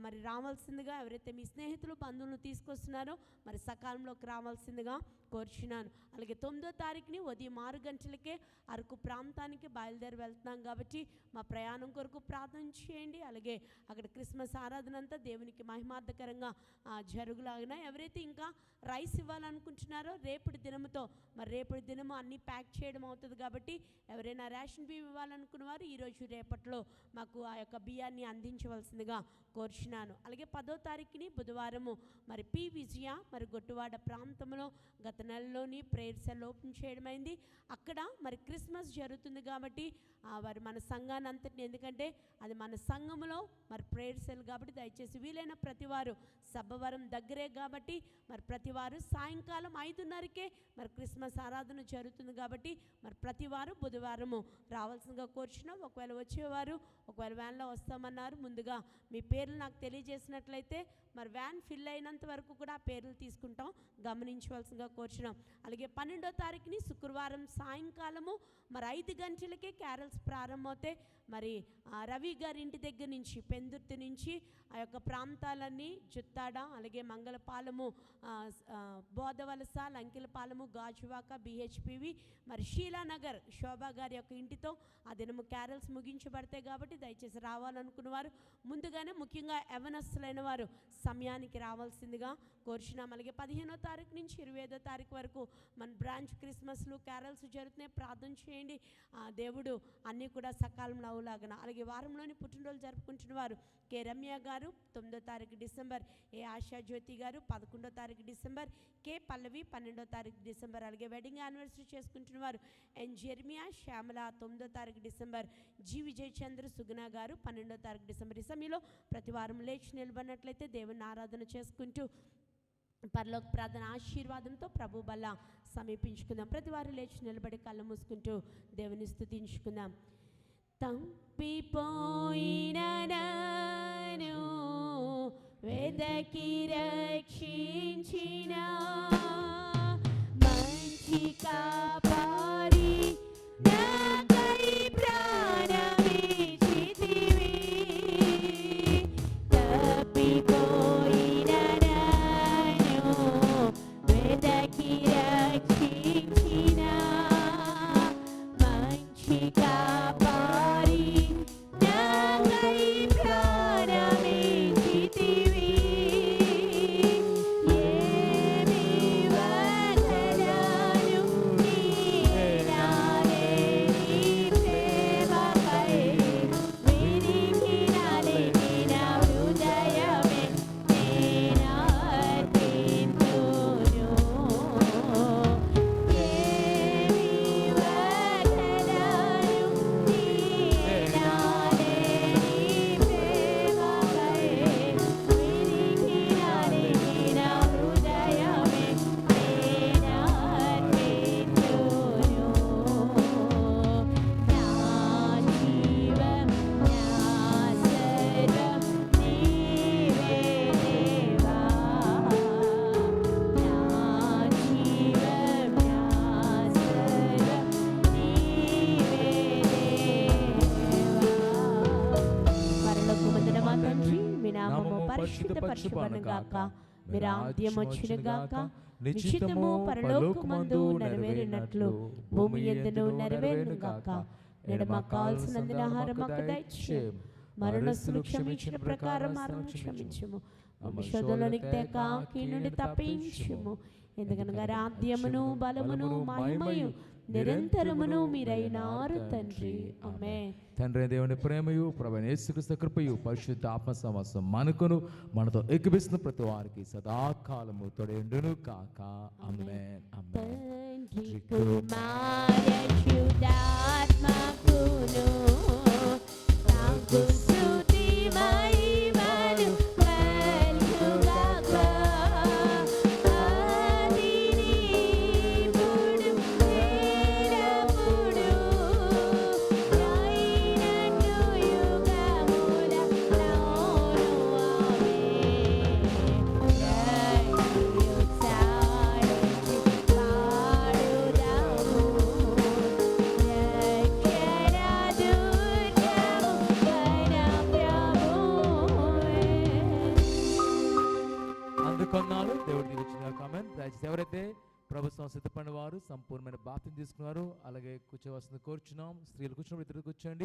మరి రావాల్సిందిగా, ఎవరైతే మీ స్నేహితులు బంధువులను తీసుకొస్తున్నారో మరి సకాలంలోకి రావాల్సిందిగా కోరుచున్నాను. అలాగే 9వ తారీఖుని ఉదయం 6 గంటలకే అరకు ప్రాంతానికి బయలుదేరి వెళ్తున్నాం. కాబట్టి మా ప్రయాణం కొరకు ప్రార్థన చేయండి. అలాగే అక్కడ క్రిస్మస్ ఆరాధన అంతా దేవునికి మహిమార్థకరంగా జరుగులాగిన ఎవరైతే ఇంకా రైస్ ఇవ్వాలనుకుంటున్నారో రేపటి దినముతో మరి రేపటి దినము అన్నీ ప్యాక్ చేయడం అవుతుంది. కాబట్టి ఎవరైనా రేషన్ బియ్యం ఇవ్వాలనుకున్న వారు ఈరోజు రేపట్లో మాకు ఆ యొక్క బియ్యాన్ని అందించవలసిందిగా కోరుచున్నాను. అలాగే 10వ తారీఖుని బుధవారము మరి పి విజయ మరి గొట్టువాడ ప్రాంతంలో గత నెలలోని ప్రేయర్ సెల్ ఓపెన్ చేయడమైంది. అక్కడ మరి క్రిస్మస్ జరుగుతుంది. కాబట్టి వారు మన సంఘాన్ని అంతటిని, ఎందుకంటే అది మన సంఘములో మరి ప్రేయర్ సెల్ కాబట్టి దయచేసి వీలైన ప్రతివారు సబ్బవరం దగ్గరే కాబట్టి మరి ప్రతివారు సాయంకాలం 5:30కే మరి క్రిస్మస్ ఆరాధన జరుగుతుంది. కాబట్టి మరి ప్రతివారు బుధవారము రావాల్సిందిగా కోరుచున్నాం. ఒకవేళ వచ్చేవారు ఒకవేళ వ్యాన్లో వస్తామన్నారు ముందుగా మీ పేర్లు నాకు తెలియజేసినట్లయితే మరి వ్యాన్ ఫిల్ అయినంత వరకు కూడా ఆ పేర్లు తీసుకుంటాం, గమనించవలసిందిగా కోరుచున్నాం. అలాగే 12వ తారీఖుని శుక్రవారం సాయంకాలము మరి 5 గంటలకే క్యారల్స్ ప్రారంభమవుతాయి. మరి రవి గారి ఇంటి దగ్గర నుంచి పెందుర్తి నుంచి ఆ యొక్క ప్రాంతాలన్నీ జుత్తాడ, అలాగే మంగళపాలెము, బోధవలస, లంకిలపాలెము, గాజువాక, బిహెచ్పివి మరి షీలానగర్ శోభా గారి యొక్క ఇంటితో ఆ దినము క్యారల్స్ ముగించబడతాయి. కాబట్టి దయచేసి రావాలనుకున్న వారు ముందుగానే, ముఖ్యంగా యవనస్తులైన వారు సమయానికి రావాల్సిందిగా కోరుచున్నాం. అలాగే 15వ తారీఖు నుంచి 25వ తారీఖు వరకు మన బ్రాంచ్ క్రిస్మస్లు క్యారల్స్ జరుగుతున్నాయి. ప్రార్థన చేయండి, దేవుడు అన్నీ కూడా సకాలంలో అవులాగన. అలాగే వారంలోని పుట్టినరోజు జరుపుకుంటున్న వారు కె రమ్య గారు 9వ తారీఖు డిసెంబర్, ఏ ఆశా జ్యోతి గారు 11వ తారీఖు డిసెంబర్, కె పల్లవి 12వ తారీఖు డిసెంబర్. అలాగే వెడ్డింగ్ యానివర్సరీ చేసుకుంటున్న వారు ఎన్ జెర్మియా శ్యామల 9వ తారీఖు డిసెంబర్, జి విజయచంద్ర సుగుణ గారు 12వ తారీఖు డిసెంబర్. ఈ సమయంలో ప్రతి వారం లేచి నిలబడినట్లయితే దేవుని ఆరాధన చేసుకుంటూ పరలోక ప్రార్థన ఆశీర్వాదంతో ప్రభు బల్ల సమీపించుకుందాం. ప్రతి వారు లేచి నిలబడి కళ్ళు మూసుకుంటూ దేవుని స్తుతించుకుందాం. తప్పిపోయిన నన్ను వెదకి రక్షించిన మంచి కాపారి నాకై ప్రాణమిచ్చితివి. తప్పిపోయిన నన్ను వెదకి రక్షించిన మంచి కాపారి నాకై ప్రాణమిచ్చితివి. ఏమి వదలను నీనాలే నీ ప్రేమకై విరిగి నలిగిన హృదయమే నేనర్పింతును. ఏమి వదలను నీనాలే నీ ప్రేమకై విరిగి నలిగిన హృదయమే నేనర్పింతును. నా జీవం నా సర్వం నీవే దేవా. నా జీవం నా సర్వం నీవే దేవా. పరలోకమందున మా తండ్రి, మీ నామము పరిశుద్ధపరచబడును గాక, మీ రాజ్యం వచ్చును గాక, నీ చిత్తము పరలోకమందు నెరవేరినట్లు భూమి యందును నెరవేరును గాక. నేడు మాకు కావలసినందున ఆహారం మాకు దయచేయము. మరణస్తులు క్షమించిన ప్రకారం మరణం క్షమించుము. మమ్మ శోధనలోనికి తేక కీడు నుండి తప్పించుము. ఎందుకనగా రాజ్యమును బలమును మహిమయు నిరంతరమును మీరైనారు తండ్రి. ఆమేన్. తండ్రి దేవుని ప్రేమయు ప్రభువైన యేసుక్రీస్తు కృపయు పరిశుద్ధ ఆత్మ సమాసం మనకును మనతో ఎక్కిపిస్తున్న ప్రతి వారికి సదాకాలము తోడేండును కాక. ఆమేన్. ఆమేన్. తండ్రి కుమారశుద్ధాత్మకును నాకు స్తుతి మహిమలు కలుగుగాక. ఆదిని ఇప్పుడు ఎల్లప్పుడూ రాయినట్టు యుగముల నోను. ఆమేన్. ఉత్సాహించి పాడుదాము. అందుకొన్నాళ్ళు దేవుడు దీవించిన కామెంట్. దయచేసి ఎవరైతే ప్రభుత్వం సిద్ధపడిన వారు సంపూర్ణమైన బాప్తిని తీసుకున్నారు అలాగే కూర్చోవలసింది కోరుచున్నాం. స్త్రీలు కూర్చున్న ఇద్దరు కూర్చోండి.